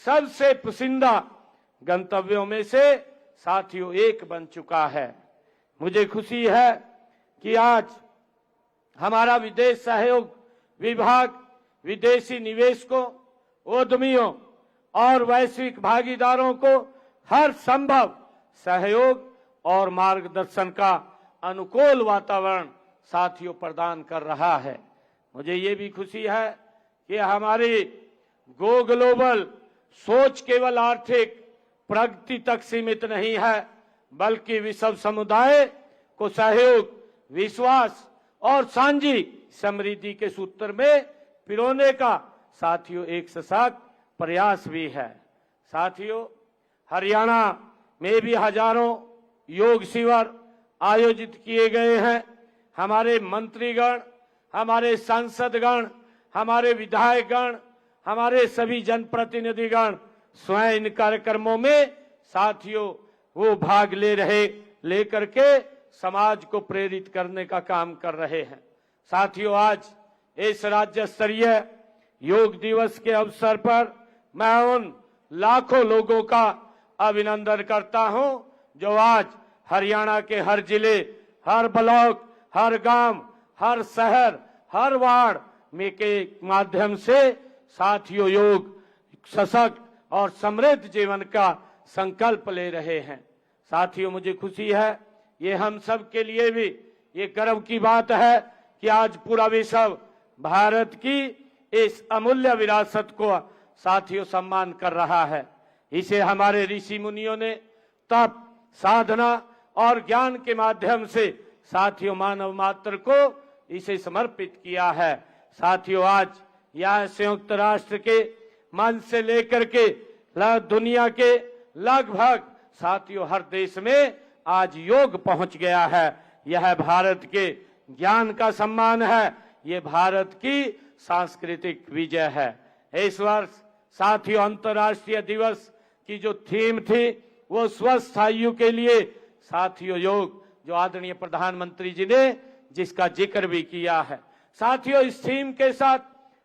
सबसे पसंदीदा गंतव्यों में से साथियों एक बन चुका है। मुझे खुशी है कि आज हमारा विदेश सहयोग विभाग विदेशी निवेशकों, उद्यमियों और वैश्विक भागीदारों को हर संभव सहयोग और मार्गदर्शन का अनुकूल वातावरण साथियों प्रदान कर रहा है। मुझे ये भी खुशी है कि हमारी गो ग्लोबल सोच केवल आर्थिक प्रगति तक सीमित नहीं है, बल्कि विश्व समुदाय को सहयोग, विश्वास और साझी समृद्धि के सूत्र में पिरोने का साथियों एक सशक्त प्रयास भी है। साथियों, हरियाणा में भी हजारों योग शिविर आयोजित किए गए हैं। हमारे मंत्रीगण, हमारे सांसदगण, हमारे विधायकगण, हमारे सभी जनप्रतिनिधिगण स्वयं इन कार्यक्रमों में साथियों वो भाग लेकर के समाज को प्रेरित करने का काम कर रहे हैं। साथियों, आज इस राज्य स्तरीय योग दिवस के अवसर पर मैं उन लाखों लोगों का अभिनंदन करता हूं जो आज हरियाणा के हर जिले, हर ब्लॉक, हर गांव, हर शहर, हर वार्ड में के माध्यम से साथियों योग सशक्त और समृद्ध जीवन का संकल्प ले रहे हैं। साथियों, मुझे खुशी है, ये हम सब के लिए भी ये गर्व की बात है कि आज पूरा विश्व भारत की इस अमूल्य विरासत को साथियों सम्मान कर रहा है। इसे हमारे ऋषि मुनियों ने तप, साधना और ज्ञान के माध्यम से साथियों मानव मात्र को इसे समर्पित किया है। साथियों, आज यह संयुक्त राष्ट्र के मंच से लेकर के दुनिया के लगभग साथियों हर देश में आज योग पहुंच गया है। यह भारत के ज्ञान का सम्मान है, ये भारत की सांस्कृतिक विजय है। इस वर्ष साथियों अंतर्राष्ट्रीय दिवस की जो थीम थी वो स्वस्थ आयु के लिए साथियों योग, जो आदरणीय प्रधानमंत्री जी ने जिसका जिक्र भी किया है। साथियों, इस थीम के साथ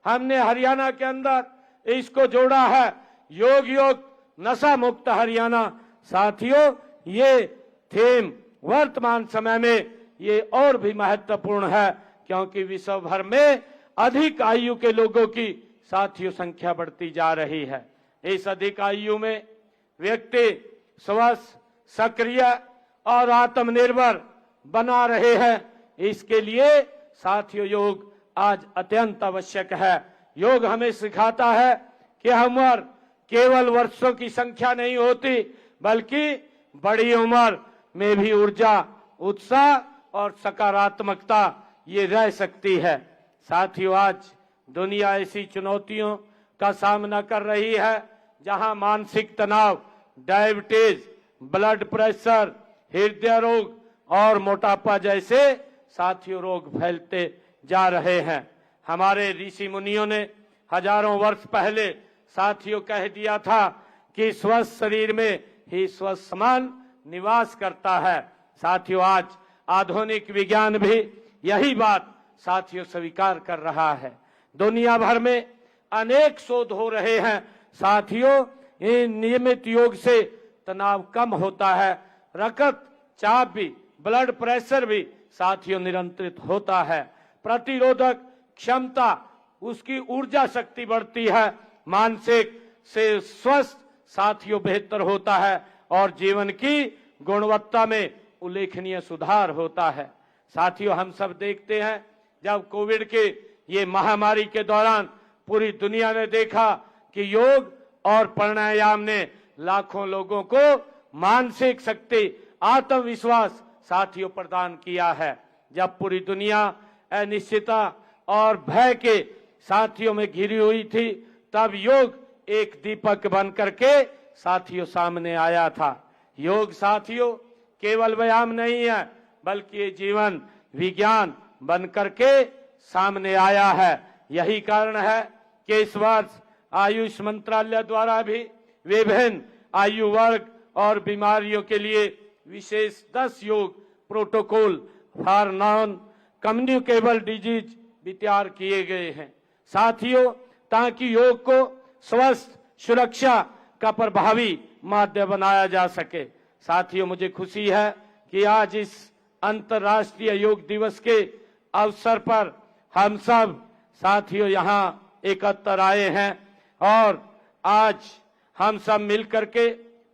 हमने हरियाणा के अंदर इसको जोड़ा है, योग योग नशा मुक्त हरियाणा। साथियों, ये थीम वर्तमान समय में ये और भी महत्वपूर्ण है क्योंकि विश्व भर में अधिक आयु के लोगों की साथियों संख्या बढ़ती जा रही है। इस अधिक आयु में व्यक्ति स्वस्थ, सक्रिय और आत्मनिर्भर बना रहे हैं। इसके लिए साथियों योग आज अत्यंत आवश्यक है। योग हमें सिखाता है कि उम्र केवल वर्षों की संख्या नहीं होती, बल्कि बड़ी उम्र में भी ऊर्जा, उत्साह और सकारात्मकता ये रह सकती है। साथियों, आज दुनिया ऐसी चुनौतियों का सामना कर रही है जहां मानसिक तनाव, डायबिटीज, ब्लड प्रेशर, हृदय रोग और मोटापा जैसे साथियों रोग फैलते जा रहे हैं। हमारे ऋषि मुनियों ने हजारों वर्ष पहले साथियों कह दिया था कि स्वस्थ शरीर में ही स्वस्थ मन निवास करता है। साथियों, आज आधुनिक विज्ञान भी यही बात साथियों स्वीकार कर रहा है। दुनिया भर में अनेक शोध हो रहे हैं। साथियों, इन नियमित योग से तनाव कम होता है, रक्तचाप भी, ब्लड प्रेशर भी साथियों नियंत्रित होता है, प्रतिरोधक क्षमता, उसकी ऊर्जा शक्ति बढ़ती है, मानसिक से स्वस्थ साथियों बेहतर होता है और जीवन की गुणवत्ता में उल्लेखनीय सुधार होता है। साथियों, हम सब देखते हैं जब कोविड के ये महामारी के दौरान पूरी दुनिया ने देखा कि योग और प्राणायाम ने लाखों लोगों को मानसिक शक्ति, आत्मविश्वास साथियों प्रदान किया है। जब पूरी दुनिया अनिश्चितता और भय के साथियों में घिरी हुई थी, तब योग एक दीपक बन करके साथियों सामने आया था। योग साथियों केवल व्यायाम नहीं है, बल्कि ये जीवन विज्ञान बन करके सामने आया है। यही कारण है कि इस वर्ष आयुष मंत्रालय द्वारा भी विभिन्न आयु वर्ग और बीमारियों के लिए विशेष 10 योग protocol for non communicable disease भी तैयार किए गए हैं साथियों, ताकि योग को स्वस्थ सुरक्षा का प्रभावी माध्यम बनाया जा सके। साथियों, मुझे खुशी है कि आज इस अंतर्राष्ट्रीय योग दिवस के अवसर पर हम सब साथियों यहाँ एकत्र आए हैं और आज हम सब मिलकर के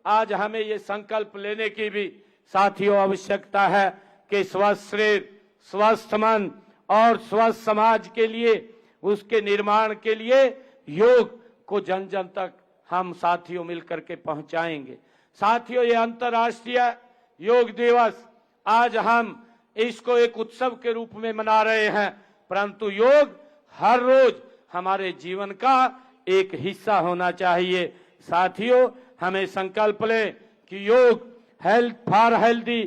आज हमें ये संकल्प लेने की भी साथियों आवश्यकता है कि स्वस्थ शरीर, स्वस्थ मन और स्वस्थ समाज के लिए, उसके निर्माण के लिए योग को जन जन तक हम साथियों मिलकर के पहुंचाएंगे। साथियों, ये अंतर्राष्ट्रीय योग दिवस आज हम इसको एक उत्सव के रूप में मना रहे हैं, परंतु योग हर रोज हमारे जीवन का एक हिस्सा होना चाहिए। साथियों, हमें संकल्प लें कि योग हेल्थ फॉर हेल्दी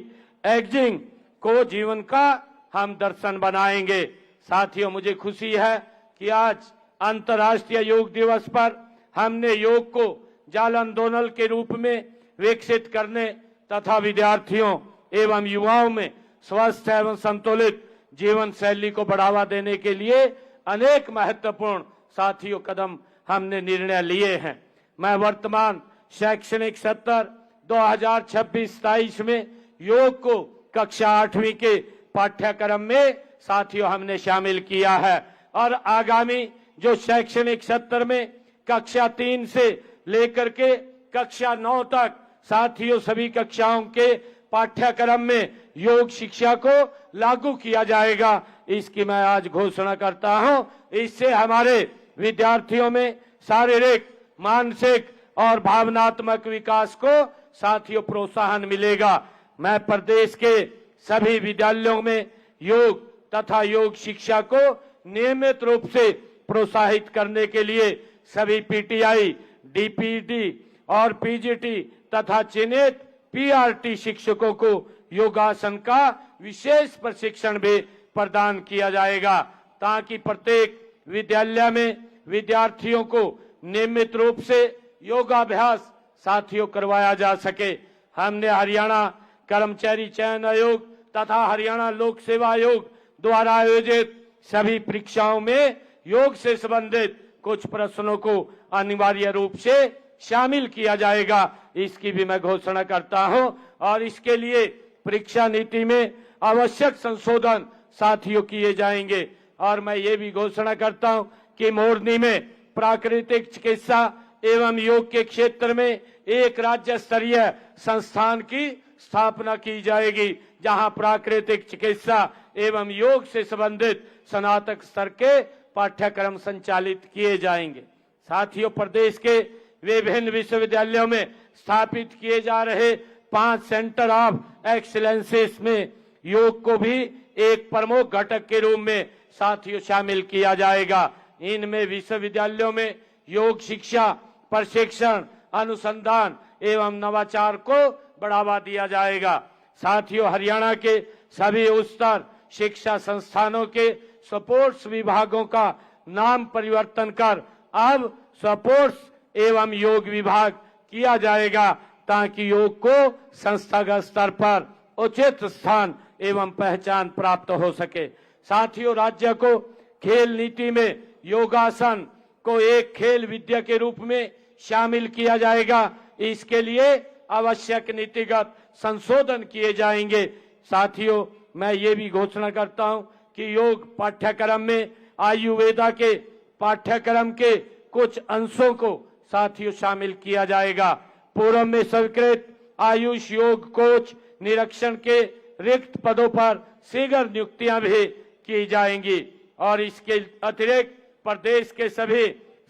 एजिंग को जीवन का हम दर्शन बनाएंगे। साथियों, मुझे खुशी है कि आज अंतर्राष्ट्रीय योग दिवस पर हमने योग को जन आंदोलन के रूप में विकसित करने तथा विद्यार्थियों एवं युवाओं में स्वस्थ एवं संतुलित जीवन शैली को बढ़ावा देने के लिए अनेक महत्वपूर्ण साथियों कदम हमने निर्णय लिए हैं। मैं वर्तमान शैक्षणिक सत्र 2026-27 में योग को कक्षा 8वीं के पाठ्यक्रम में साथियों हमने शामिल किया है और आगामी जो शैक्षणिक सत्र में कक्षा 3 से लेकर के कक्षा 9 तक साथियों सभी कक्षाओं के पाठ्यक्रम में योग शिक्षा को लागू किया जाएगा, इसकी मैं आज घोषणा करता हूं। इससे हमारे विद्यार्थियों में शारीरिक, मानसिक और भावनात्मक विकास को साथियों प्रोत्साहन मिलेगा। मैं प्रदेश के सभी विद्यालयों में योग तथा योग शिक्षा को नियमित रूप से प्रोत्साहित करने के लिए सभी पीटीआई, डीपीडी और पीजीटी तथा चिन्हित पीआरटी शिक्षकों को योगासन का विशेष प्रशिक्षण भी प्रदान किया जाएगा, ताकि प्रत्येक विद्यालय में विद्यार्थियों को नियमित रूप से योगाभ्यास साथियों करवाया जा सके। हमने हरियाणा कर्मचारी चयन आयोग तथा हरियाणा लोक सेवा आयोग द्वारा आयोजित सभी परीक्षाओं में योग से संबंधित कुछ प्रश्नों को अनिवार्य रूप से शामिल किया जाएगा, इसकी भी मैं घोषणा करता हूं और इसके लिए परीक्षा नीति में आवश्यक संशोधन साथियों किए जाएंगे। और मैं ये भी घोषणा करता हूं कि मोरनी में प्राकृतिक चिकित्सा एवं योग के क्षेत्र में एक राज्य स्तरीय संस्थान की स्थापना की जाएगी, जहां प्राकृतिक चिकित्सा एवं योग से संबंधित स्नातक स्तर के पाठ्यक्रम संचालित किए जाएंगे। साथियों, प्रदेश के विभिन्न विश्वविद्यालयों में स्थापित किए जा रहे 5 सेंटर ऑफ एक्सीलेंसेस में योग को भी एक प्रमुख घटक के रूप में साथियों शामिल किया जाएगा। इनमें विश्वविद्यालयों में योग शिक्षा, प्रशिक्षण, अनुसंधान एवं नवाचार को बढ़ावा दिया जाएगा। साथियों, हरियाणा के सभी उच्चतर शिक्षा संस्थानों के स्पोर्ट्स विभागों का नाम परिवर्तन कर अब स्पोर्ट्स एवं योग विभाग किया जाएगा, ताकि योग को संस्थागत स्तर पर उचित स्थान एवं पहचान प्राप्त हो सके। साथियों, राज्य को खेल नीति में योगासन को एक खेल विद्या के रूप में शामिल किया जाएगा। इसके लिए आवश्यक नीतिगत संशोधन किए जाएंगे। साथियों, मैं ये भी घोषणा करता हूं कि योग पाठ्यक्रम में आयुर्वेदा के पाठ्यक्रम के कुछ अंशों को साथियों शामिल किया जाएगा। पूर्व में स्वीकृत आयुष योग कोच निरीक्षण के रिक्त पदों पर शीघ्र नियुक्तियां भी की जाएंगी और इसके अतिरिक्त प्रदेश के सभी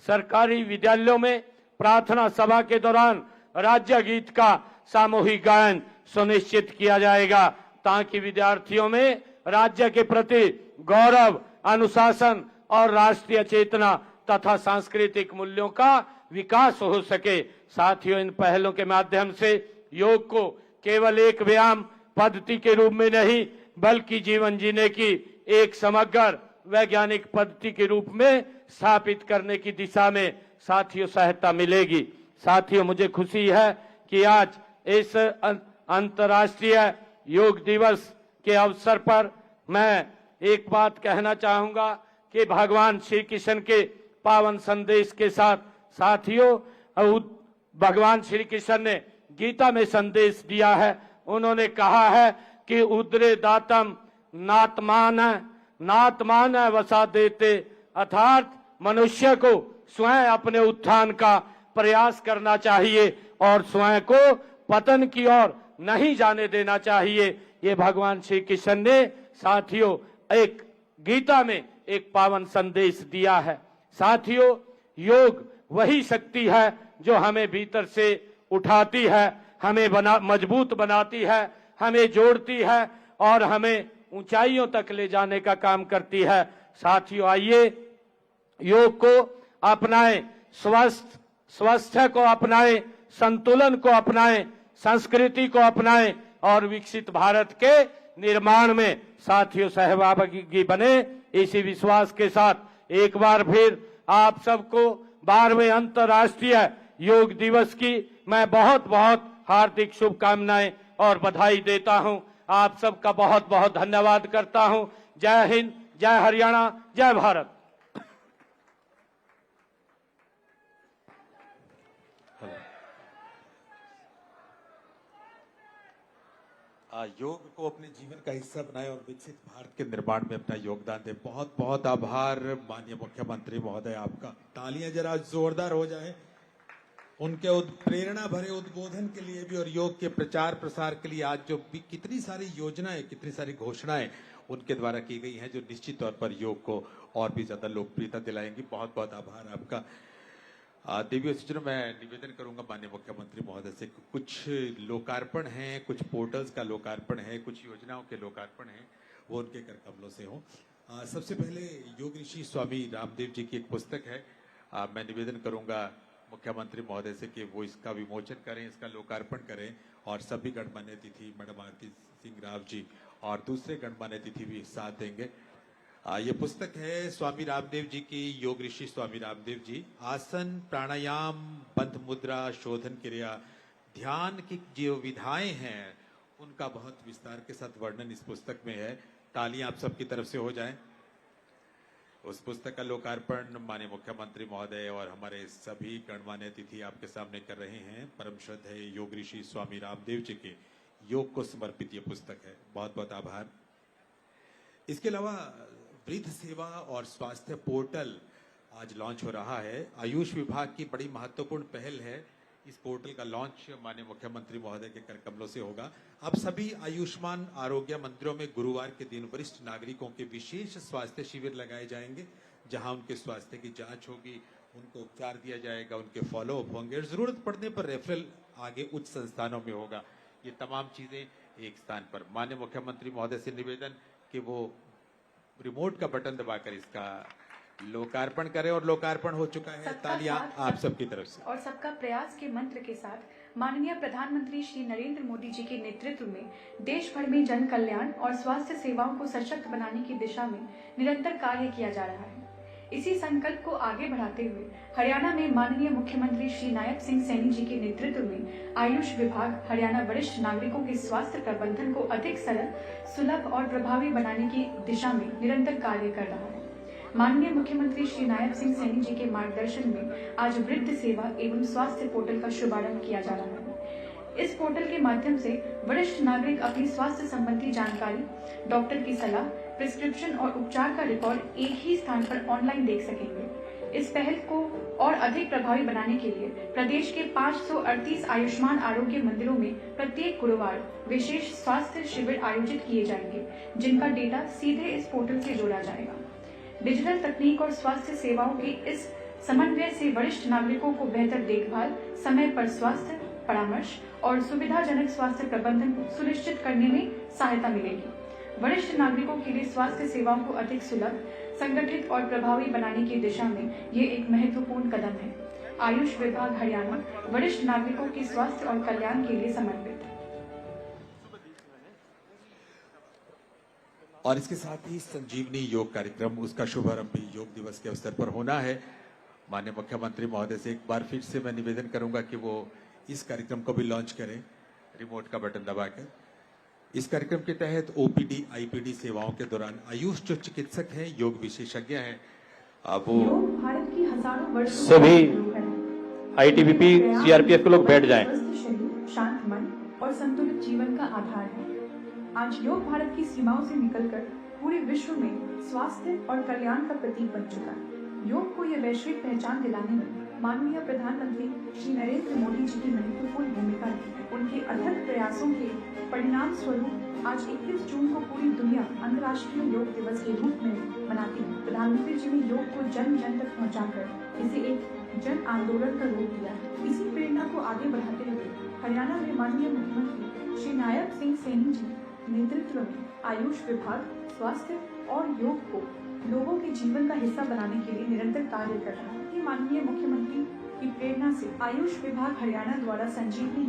सरकारी विद्यालयों में प्रार्थना सभा के दौरान राज्य गीत का सामूहिक गायन सुनिश्चित किया जाएगा ताकि विद्यार्थियों में राज्य के प्रति गौरव, अनुशासन और राष्ट्रीय चेतना तथा सांस्कृतिक मूल्यों का विकास हो सके। साथियों, इन पहलों के माध्यम से योग को केवल एक व्यायाम पद्धति के रूप में नहीं बल्कि जीवन जीने की एक समग्र वैज्ञानिक पद्धति के रूप में स्थापित करने की दिशा में साथियों सहायता मिलेगी। साथियों, मुझे खुशी है कि आज इस अंतर्राष्ट्रीय योग दिवस के अवसर पर मैं एक बात कहना चाहूंगा कि भगवान श्री कृष्ण के पावन संदेश के साथ साथियों, भगवान श्री कृष्ण ने गीता में संदेश दिया है। उन्होंने कहा है कि उद्रे दातम नात्मान वसा देते, अर्थात मनुष्य को स्वयं अपने उत्थान का प्रयास करना चाहिए और स्वयं को पतन की ओर नहीं जाने देना चाहिए। ये भगवान श्री कृष्ण ने साथियों एक गीता में एक पावन संदेश दिया है। साथियों, योग वही शक्ति है जो हमें भीतर से उठाती है, हमें मजबूत बनाती है, हमें जोड़ती है और हमें ऊंचाइयों तक ले जाने का काम करती है। साथियों, आइए योग को अपनाएं, स्वास्थ्य को अपनाएं, संतुलन को अपनाएं, संस्कृति को अपनाएं और विकसित भारत के निर्माण में साथियों सहभागी बने। इसी विश्वास के साथ एक बार फिर आप सबको 12वें अंतर्राष्ट्रीय योग दिवस की मैं बहुत बहुत हार्दिक शुभकामनाएं और बधाई देता हूं। आप सबका बहुत बहुत धन्यवाद करता हूं। जय हिंद, जय हरियाणा, जय भारत। योग को अपने जीवन का हिस्सा बनाए और विकसित भारत के निर्माण में अपना योगदान दे। बहुत बहुत आभार माननीय मुख्यमंत्री महोदय आपका। तालियां जरा जोरदार हो जाए उनके प्रेरणा भरे उद्बोधन के लिए भी और योग के प्रचार प्रसार के लिए। आज जो भी कितनी सारी योजनाएं, कितनी सारी घोषणाएं उनके द्वारा की गई हैं जो निश्चित तौर पर योग को और भी ज्यादा लोकप्रियता दिलाएंगी। बहुत बहुत आभार आपका। देवी सज्जनों, मैं निवेदन करूंगा माननीय मुख्यमंत्री महोदय से कुछ लोकार्पण हैं, कुछ पोर्टल्स का लोकार्पण है, कुछ योजनाओं के लोकार्पण हैं, वो उनके कर कमलों से हो। सबसे पहले योग ऋषि स्वामी रामदेव जी की एक पुस्तक है। मैं निवेदन करूंगा मुख्यमंत्री महोदय से कि वो इसका विमोचन करें, इसका लोकार्पण करें और सभी गणमान्य अतिथि मैडम आरती सिंह राव जी और दूसरे गणमान्य अतिथि भी साथ देंगे। ये पुस्तक है स्वामी रामदेव जी की, योग ऋषि स्वामी रामदेव जी। आसन, प्राणायाम, बंध मुद्रा, शोधन क्रिया, ध्यान की जो विधाएं हैं उनका बहुत विस्तार के साथ वर्णन इस पुस्तक में है। तालियां आप सबकी तरफ से हो जाएं। उस पुस्तक का लोकार्पण माननीय मुख्यमंत्री महोदय और हमारे सभी गणमान्य अतिथि आपके सामने कर रहे हैं। परम श्रद्धेय योग ऋषि स्वामी रामदेव जी के योग को समर्पित ये पुस्तक है। बहुत बहुत आभार। इसके अलावा वृद्ध सेवा और स्वास्थ्य पोर्टल आज लॉन्च हो रहा है। आयुष विभाग की बड़ी महत्वपूर्ण पहल है। इस पोर्टल का लॉन्च माननीय मुख्यमंत्री महोदय के कर कमलों से होगा। अब सभी आयुष्मान आरोग्य मंदिरों में गुरुवार के दिन वरिष्ठ नागरिकों के विशेष स्वास्थ्य शिविर लगाए जाएंगे, जहां उनके स्वास्थ्य की जांच होगी, उनको उपचार दिया जाएगा, उनके फॉलोअप होंगे और जरूरत पड़ने पर रेफरल आगे उच्च संस्थानों में होगा। ये तमाम चीजें एक स्थान पर। माननीय मुख्यमंत्री महोदय से निवेदन कि वो रिमोट का बटन दबाकर इसका लोकार्पण करें और लोकार्पण हो चुका है। तालियां आप सबकी तरफ से। और सबका प्रयास के मंत्र के साथ माननीय प्रधानमंत्री श्री नरेंद्र मोदी जी के नेतृत्व में देश भर में जन कल्याण और स्वास्थ्य सेवाओं को सशक्त बनाने की दिशा में निरंतर कार्य किया जा रहा है। इसी संकल्प को आगे बढ़ाते हुए हरियाणा में माननीय मुख्यमंत्री श्री नायब सिंह सैनी जी के नेतृत्व में आयुष विभाग हरियाणा वरिष्ठ नागरिकों के स्वास्थ्य प्रबंधन को अधिक सरल, सुलभ और प्रभावी बनाने की दिशा में निरंतर कार्य कर रहा है। माननीय मुख्यमंत्री श्री नायब सिंह सैनी जी के मार्गदर्शन में आज वृद्ध सेवा एवं स्वास्थ्य पोर्टल का शुभारंभ किया जा रहा है। इस पोर्टल के माध्यम से वरिष्ठ नागरिक अपनी स्वास्थ्य संबंधी जानकारी, डॉक्टर की सलाह, प्रिस्क्रिप्शन और उपचार का रिकॉर्ड एक ही स्थान पर ऑनलाइन देख सकेंगे। इस पहल को और अधिक प्रभावी बनाने के लिए प्रदेश के 538 आयुष्मान आरोग्य मंदिरों में प्रत्येक गुरुवार विशेष स्वास्थ्य शिविर आयोजित किए जाएंगे, जिनका डेटा सीधे इस पोर्टल से जोड़ा जाएगा। डिजिटल तकनीक और स्वास्थ्य सेवाओं के इस समन्वय से वरिष्ठ नागरिकों को बेहतर देखभाल, समय पर स्वास्थ्य परामर्श और सुविधाजनक स्वास्थ्य प्रबंधन सुनिश्चित करने में सहायता मिलेगी। वरिष्ठ नागरिकों के लिए स्वास्थ्य सेवाओं को अधिक सुलभ, संगठित और प्रभावी बनाने की दिशा में ये एक महत्वपूर्ण कदम है। आयुष विभाग हरियाणा वरिष्ठ नागरिकों के स्वास्थ्य और कल्याण के लिए समर्पित। और इसके साथ ही संजीवनी योग कार्यक्रम, उसका शुभारंभ भी योग दिवस के अवसर पर होना है। माननीय मुख्यमंत्री महोदय से एक बार फिर से मैं निवेदन करूंगा कि वो इस कार्यक्रम को भी लॉन्च करें, रिमोट का बटन दबाकर। इस कार्यक्रम के तहत ओपीडी आईपीडी सेवाओं के दौरान आयुष जो चिकित्सक हैं, योग विशेषज्ञ हैं, वो योग भारत की हजारों वर्षों सभी आईटीबीपी सीआरपीएफ के लोग बैठ जाएं। स्वस्थ शरीर, शांत मन और संतुलित जीवन का आधार है। आज योग भारत की सीमाओं से निकलकर पूरे विश्व में स्वास्थ्य और कल्याण का प्रतीक बन चुका है। योग को यह वैश्विक पहचान दिलाने में माननीय प्रधानमंत्री श्री नरेंद्र मोदी जी की महत्वपूर्ण भूमिका है। उनके अथक प्रयासों के परिणाम स्वरूप आज 21 जून को पूरी दुनिया अंतर्राष्ट्रीय योग दिवस के रूप में मनाती है। प्रधानमंत्री जी ने योग को जन जन तक पहुंचाकर इसे एक जन आंदोलन का रूप दिया है। इसी प्रेरणा को आगे बढ़ाते हुए हरियाणा में माननीय मुख्यमंत्री श्री नायब सिंह सैनी जी नेतृत्व में आयुष विभाग स्वास्थ्य और योग को लोगों के जीवन का हिस्सा बनाने के लिए निरंतर कार्य कर रहा है। माननीय मुख्यमंत्री की प्रेरणा से आयुष विभाग हरियाणा द्वारा संजीवनी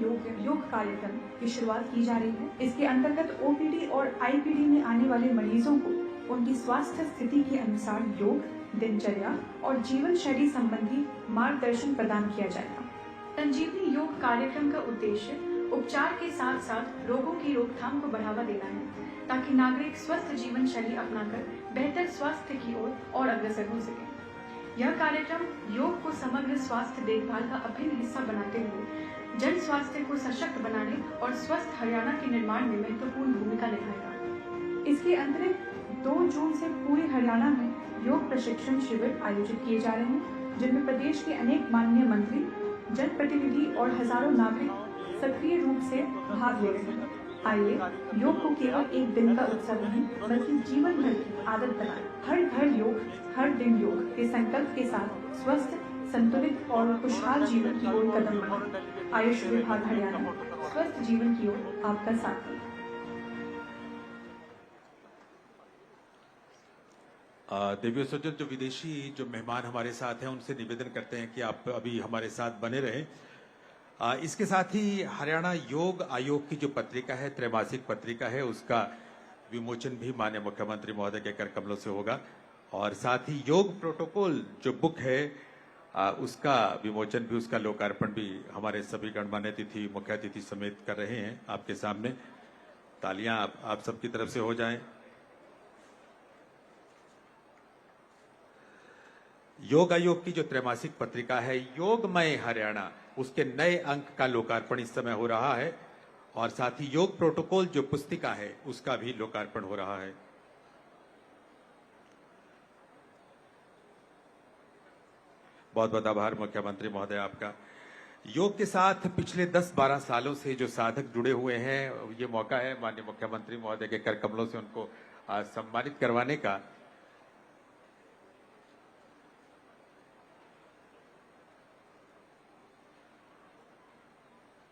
योग कार्यक्रम की शुरुआत की जा रही है। इसके अंतर्गत ओपीडी और आईपीडी में आने वाले मरीजों को उनकी स्वास्थ्य स्थिति के अनुसार योग, दिनचर्या और जीवन शैली संबंधी मार्गदर्शन प्रदान किया जाएगा। संजीवनी योग कार्यक्रम का उद्देश्य उपचार के साथ साथ रोगों की रोकथाम को बढ़ावा देना है, ताकि नागरिक स्वस्थ जीवन शैली अपनाकर बेहतर स्वास्थ्य की ओर और अग्रसर हो सके। यह कार्यक्रम योग को समग्र स्वास्थ्य देखभाल का अभिन्न हिस्सा बनाते हुए जन स्वास्थ्य को सशक्त बनाने और स्वस्थ हरियाणा के निर्माण में महत्वपूर्ण भूमिका निभाएगा। इसके अतिरिक्त 2 जून से पूरे हरियाणा में योग प्रशिक्षण शिविर आयोजित किए जा रहे हैं, जिनमें प्रदेश के अनेक माननीय मंत्री, जनप्रतिनिधि और हजारों नागरिक सक्रिय रूप से भाग ले रहे हैं। आइए योग को केवल एक दिन का उत्सव नहीं बल्कि जीवन भर की आदत बनाएं। हर घर योग, हर दिन योग के संकल्प के साथ स्वस्थ, संतुलित और खुशहाल जीवन की ओर कदम बढ़ाएं। आयुष विभाग हरियाणा स्वस्थ जीवन की ओर आपका साथ है। देवियों सज्जन, जो विदेशी जो मेहमान हमारे साथ हैं, उनसे निवेदन करते हैं कि आप अभी हमारे साथ बने रहें। इसके साथ ही हरियाणा योग आयोग की जो पत्रिका है, त्रैमासिक पत्रिका है, उसका विमोचन भी माननीय मुख्यमंत्री महोदय के कर कमलों से होगा। और साथ ही योग प्रोटोकॉल जो बुक है, उसका विमोचन भी, उसका लोकार्पण भी हमारे सभी गणमान्य अतिथि, मुख्य अतिथि समेत कर रहे हैं आपके सामने। तालियां आप सबकी तरफ से हो जाएं। योग आयोग की जो त्रैमासिक पत्रिका है योगमय हरियाणा, उसके नए अंक का लोकार्पण इस समय हो रहा है। और साथ ही योग प्रोटोकॉल जो पुस्तिका है, उसका भी लोकार्पण हो रहा है। बहुत बहुत आभार मुख्यमंत्री महोदय आपका। योग के साथ पिछले 10-12 सालों से जो साधक जुड़े हुए हैं, ये मौका है माननीय मुख्यमंत्री महोदय के कर कमलों से उनको सम्मानित करवाने का।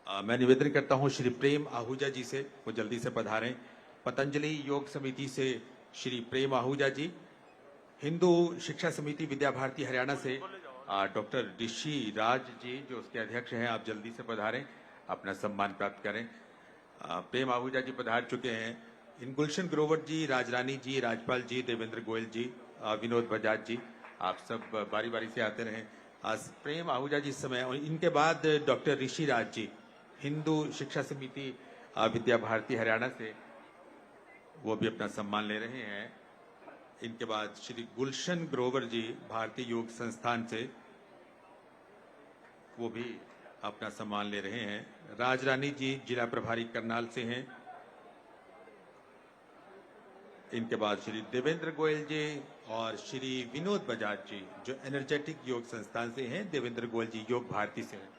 मैं निवेदन करता हूं श्री प्रेम आहूजा जी से, वो जल्दी से पधारें। पतंजलि योग समिति से श्री प्रेम आहूजा जी, हिंदू शिक्षा समिति विद्या भारती हरियाणा से डॉक्टर ऋषि राज जी, जो उसके अध्यक्ष हैं, आप जल्दी से पधारें, अपना सम्मान प्राप्त करें। प्रेम आहूजा जी पधार चुके हैं। इन गुलशन ग्रोवर जी, राजरानी जी, राजपाल जी, देवेंद्र गोयल जी, विनोद बजाज जी, आप सब बारी बारी से आते रहें। प्रेम आहूजा जी इस समय, इनके बाद डॉक्टर ऋषि राज जी, हिंदू शिक्षा समिति विद्या भारती हरियाणा से, वो भी अपना सम्मान ले रहे हैं। इनके बाद श्री गुलशन ग्रोवर जी, भारतीय योग संस्थान से, वो भी अपना सम्मान ले रहे हैं। राजरानी जी जिला प्रभारी करनाल से हैं। इनके बाद श्री देवेंद्र गोयल जी और श्री विनोद बजाज जी जो एनर्जेटिक योग संस्थान से हैं, देवेंद्र गोयल जी योग भारती से हैं।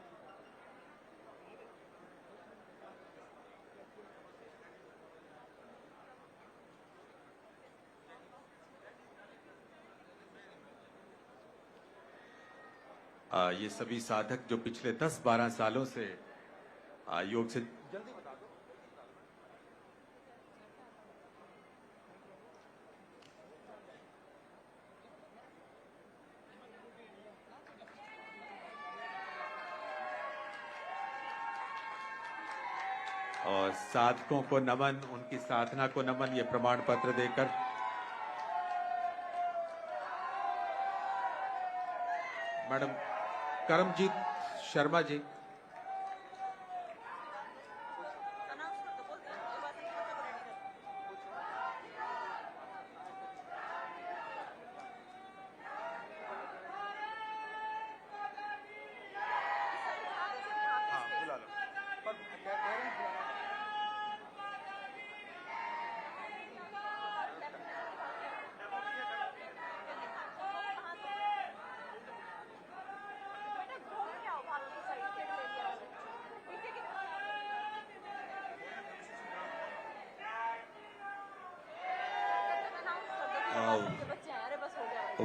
ये सभी साधक जो पिछले 10-12 सालों से योग से जल्दी बता दो। और साधकों को नमन, उनकी साधना को नमन, ये प्रमाण पत्र देकर madam Karamjit Sharma ji.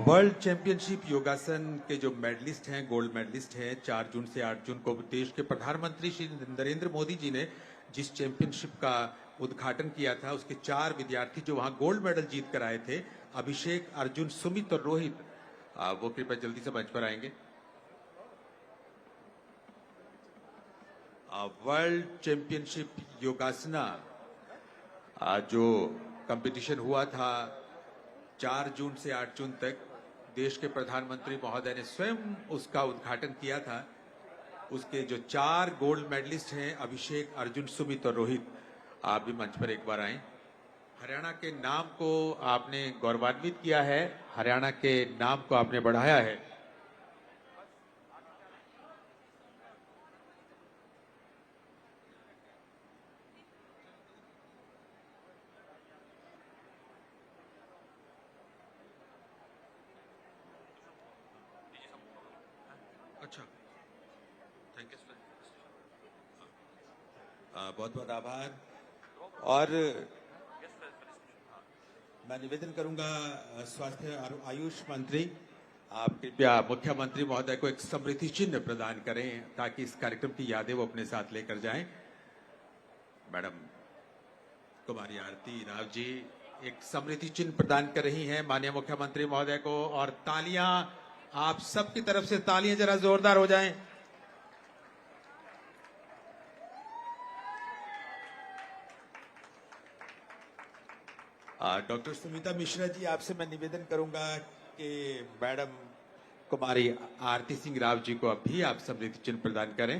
World championship योगासन के जो मेडलिस्ट हैं, गोल्ड मेडलिस्ट हैं, 4 जून से 8 जून को देश के प्रधानमंत्री श्री नरेंद्र मोदी जी ने जिस चैंपियनशिप का उद्घाटन किया था, उसके 4 विद्यार्थी जो वहां गोल्ड मेडल जीत कर आए थे, अभिषेक, अर्जुन, सुमित और रोहित, वो कृपया जल्दी से मंच पर आएंगे। वर्ल्ड चैंपियनशिप योगासना जो कंपटीशन हुआ था 4 जून से 8 जून तक, देश के प्रधानमंत्री महोदय ने स्वयं उसका उद्घाटन किया था। उसके जो 4 गोल्ड मेडलिस्ट हैं, अभिषेक, अर्जुन, सुमित और रोहित, आप भी मंच पर एक बार आएं। हरियाणा के नाम को आपने गौरवान्वित किया है, हरियाणा के नाम को आपने बढ़ाया है। अच्छा, थैंक यू सर। बहुत बहुत आभार। और मैं निवेदन करूंगा स्वास्थ्य और आयुष मंत्री, आप कृपया मुख्यमंत्री महोदय को एक समृद्धि चिन्ह प्रदान करें ताकि इस कार्यक्रम की यादें वो अपने साथ लेकर जाएं। मैडम कुमारी आरती राव जी एक समृद्धि चिन्ह प्रदान कर रही हैं माननीय मुख्यमंत्री महोदय को, और तालियां, आप सबकी तरफ से तालियां जरा जोरदार हो जाएं। डॉक्टर सुमिता मिश्रा जी, आपसे मैं निवेदन करूंगा कि मैडम कुमारी आरती सिंह राव जी को अब भी आप समृद्धि चिन्ह प्रदान करें।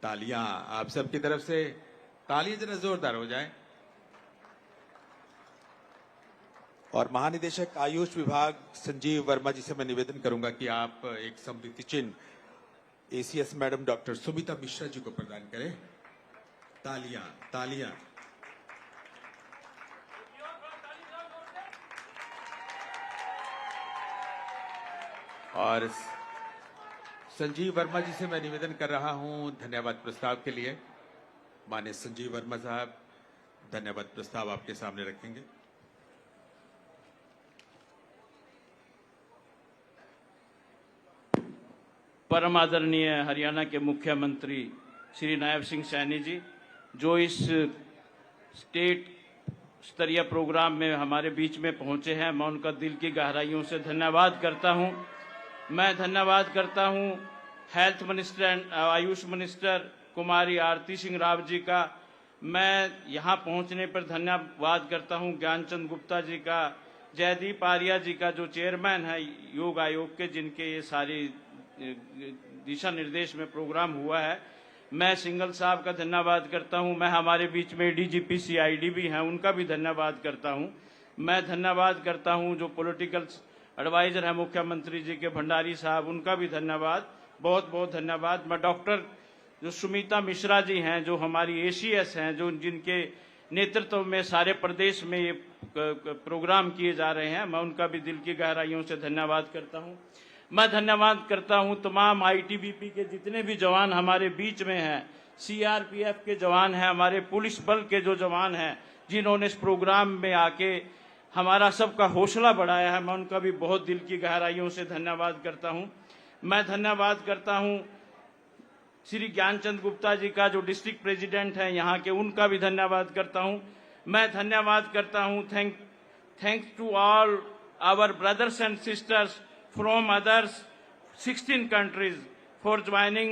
तालियां आप सबकी तरफ से, तालियां जरा जोरदार हो जाएं। और महानिदेशक आयुष विभाग संजीव वर्मा जी से मैं निवेदन करूंगा कि आप एक समृद्धि चिन्ह ACS madam doctor Sumita Mishra ji को प्रदान करें। तालियां, तालियां। और संजीव वर्मा जी से मैं निवेदन कर रहा हूं धन्यवाद प्रस्ताव के लिए। माननीय संजीव वर्मा साहब धन्यवाद प्रस्ताव आपके सामने रखेंगे। परम आदरणीय हरियाणा के मुख्यमंत्री श्री नायब सिंह सैनी जी, जो इस स्टेट स्तरीय प्रोग्राम में हमारे बीच में पहुंचे हैं, मैं उनका दिल की गहराइयों से धन्यवाद करता हूं। मैं धन्यवाद करता हूं health minister and AYUSH minister Kumari Arti Singh Rao ji का। मैं यहां पहुंचने पर धन्यवाद करता हूं ज्ञानचंद गुप्ता जी का, जयदीप आर्या जी का जो चेयरमैन है योग आयोग के, जिनके ये सारी दिशा निर्देश में प्रोग्राम हुआ है। मैं सिंगल साहब का धन्यवाद करता हूं। मैं हमारे बीच में डीजीपी सीआईडी भी हैं, उनका भी धन्यवाद करता हूं। मैं धन्यवाद करता हूं जो पॉलिटिकल एडवाइजर है मुख्यमंत्री जी के, भंडारी साहब, उनका भी धन्यवाद, बहुत बहुत धन्यवाद। मैं डॉक्टर जो सुमिता मिश्रा जी हैं, जो हमारी एसीएस हैं, जो जिनके नेतृत्व में सारे प्रदेश में ये प्रोग्राम किए जा रहे हैं। मैं उनका भी दिल की गहराइयों से धन्यवाद करता हूं। मैं धन्यवाद करता हूं तमाम आईटीबीपी के जितने भी जवान हमारे बीच में हैं, सीआरपीएफ के जवान हैं, हमारे पुलिस बल के जो जवान हैं, जिन्होंने इस प्रोग्राम में आके हमारा सबका हौसला बढ़ाया है। मैं उनका भी बहुत दिल की गहराइयों से धन्यवाद करता हूं। मैं धन्यवाद करता हूं श्री ज्ञानचंद गुप्ता जी का, जो डिस्ट्रिक्ट प्रेसिडेंट हैं यहाँ के, उनका भी धन्यवाद करता हूं। मैं धन्यवाद करता हूं thanks to all our brothers and sisters from others 16 countries for joining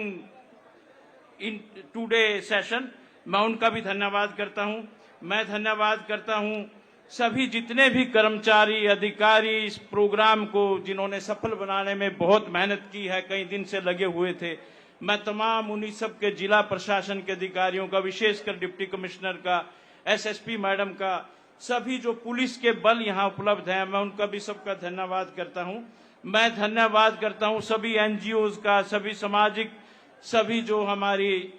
in today session. मैं उनका भी धन्यवाद करता हूं। मैं धन्यवाद करता हूं सभी जितने भी कर्मचारी अधिकारी इस प्रोग्राम को जिन्होंने सफल बनाने में बहुत मेहनत की है, कई दिन से लगे हुए थे। मैं तमाम उन्हीं सब के जिला प्रशासन के अधिकारियों का, विशेषकर डिप्टी कमिश्नर का, एसएसपी मैडम का, सभी जो पुलिस के बल यहाँ उपलब्ध हैं, मैं उनका भी सबका धन्यवाद करता हूँ। मैं धन्यवाद करता हूँ सभी एनजीओज का, सभी सामाजिक, सभी जो हमारी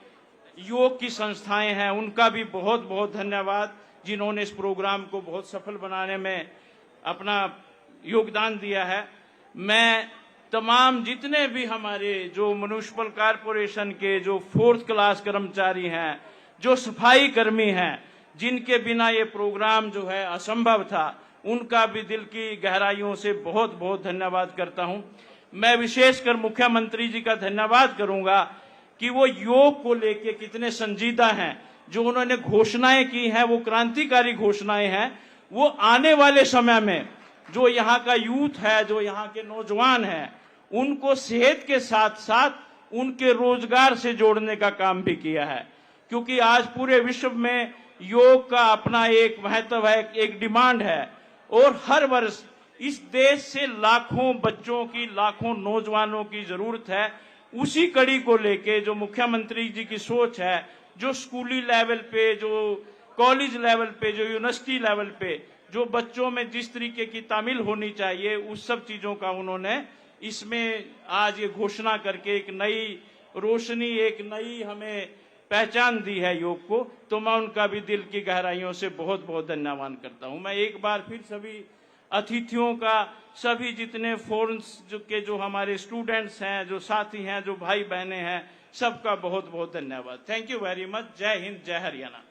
योग की संस्थाएं हैं, उनका भी बहुत बहुत धन्यवाद, जिन्होंने इस प्रोग्राम को बहुत सफल बनाने में अपना योगदान दिया है। मैं तमाम जितने भी हमारे जो म्युनिसिपल कॉरपोरेशन के जो 4th क्लास कर्मचारी हैं, जो सफाई कर्मी हैं, जिनके बिना ये प्रोग्राम जो है असंभव था, उनका भी दिल की गहराइयों से बहुत बहुत धन्यवाद करता हूं। मैं विशेषकर मुख्यमंत्री जी का धन्यवाद करूंगा कि वो योग को लेके कितने संजीदा हैं। जो उन्होंने घोषणाएं की हैं वो क्रांतिकारी घोषणाएं हैं। वो आने वाले समय में जो यहाँ का यूथ है, जो यहाँ के नौजवान हैं, उनको सेहत के साथ साथ उनके रोजगार से जोड़ने का काम भी किया है। क्योंकि आज पूरे विश्व में योग का अपना एक महत्व है, एक डिमांड है, और हर वर्ष इस देश से लाखों बच्चों की, लाखों नौजवानों की जरूरत है। उसी कड़ी को लेके जो मुख्यमंत्री जी की सोच है, जो स्कूली लेवल पे, जो कॉलेज लेवल पे, जो यूनिवर्सिटी लेवल पे जो बच्चों में जिस तरीके की तामील होनी चाहिए, उस सब चीजों का उन्होंने इसमें आज ये घोषणा करके एक नई रोशनी, एक नई हमें पहचान दी है योग को। तो मैं उनका भी दिल की गहराइयों से बहुत बहुत धन्यवाद करता हूं। मैं एक बार फिर सभी अतिथियों का, सभी जितने फॉरेन्स के जो हमारे स्टूडेंट्स हैं, जो साथी हैं, जो भाई बहनें हैं, सबका बहुत बहुत धन्यवाद। Thank you very much. जय हिंद, जय हरियाणा।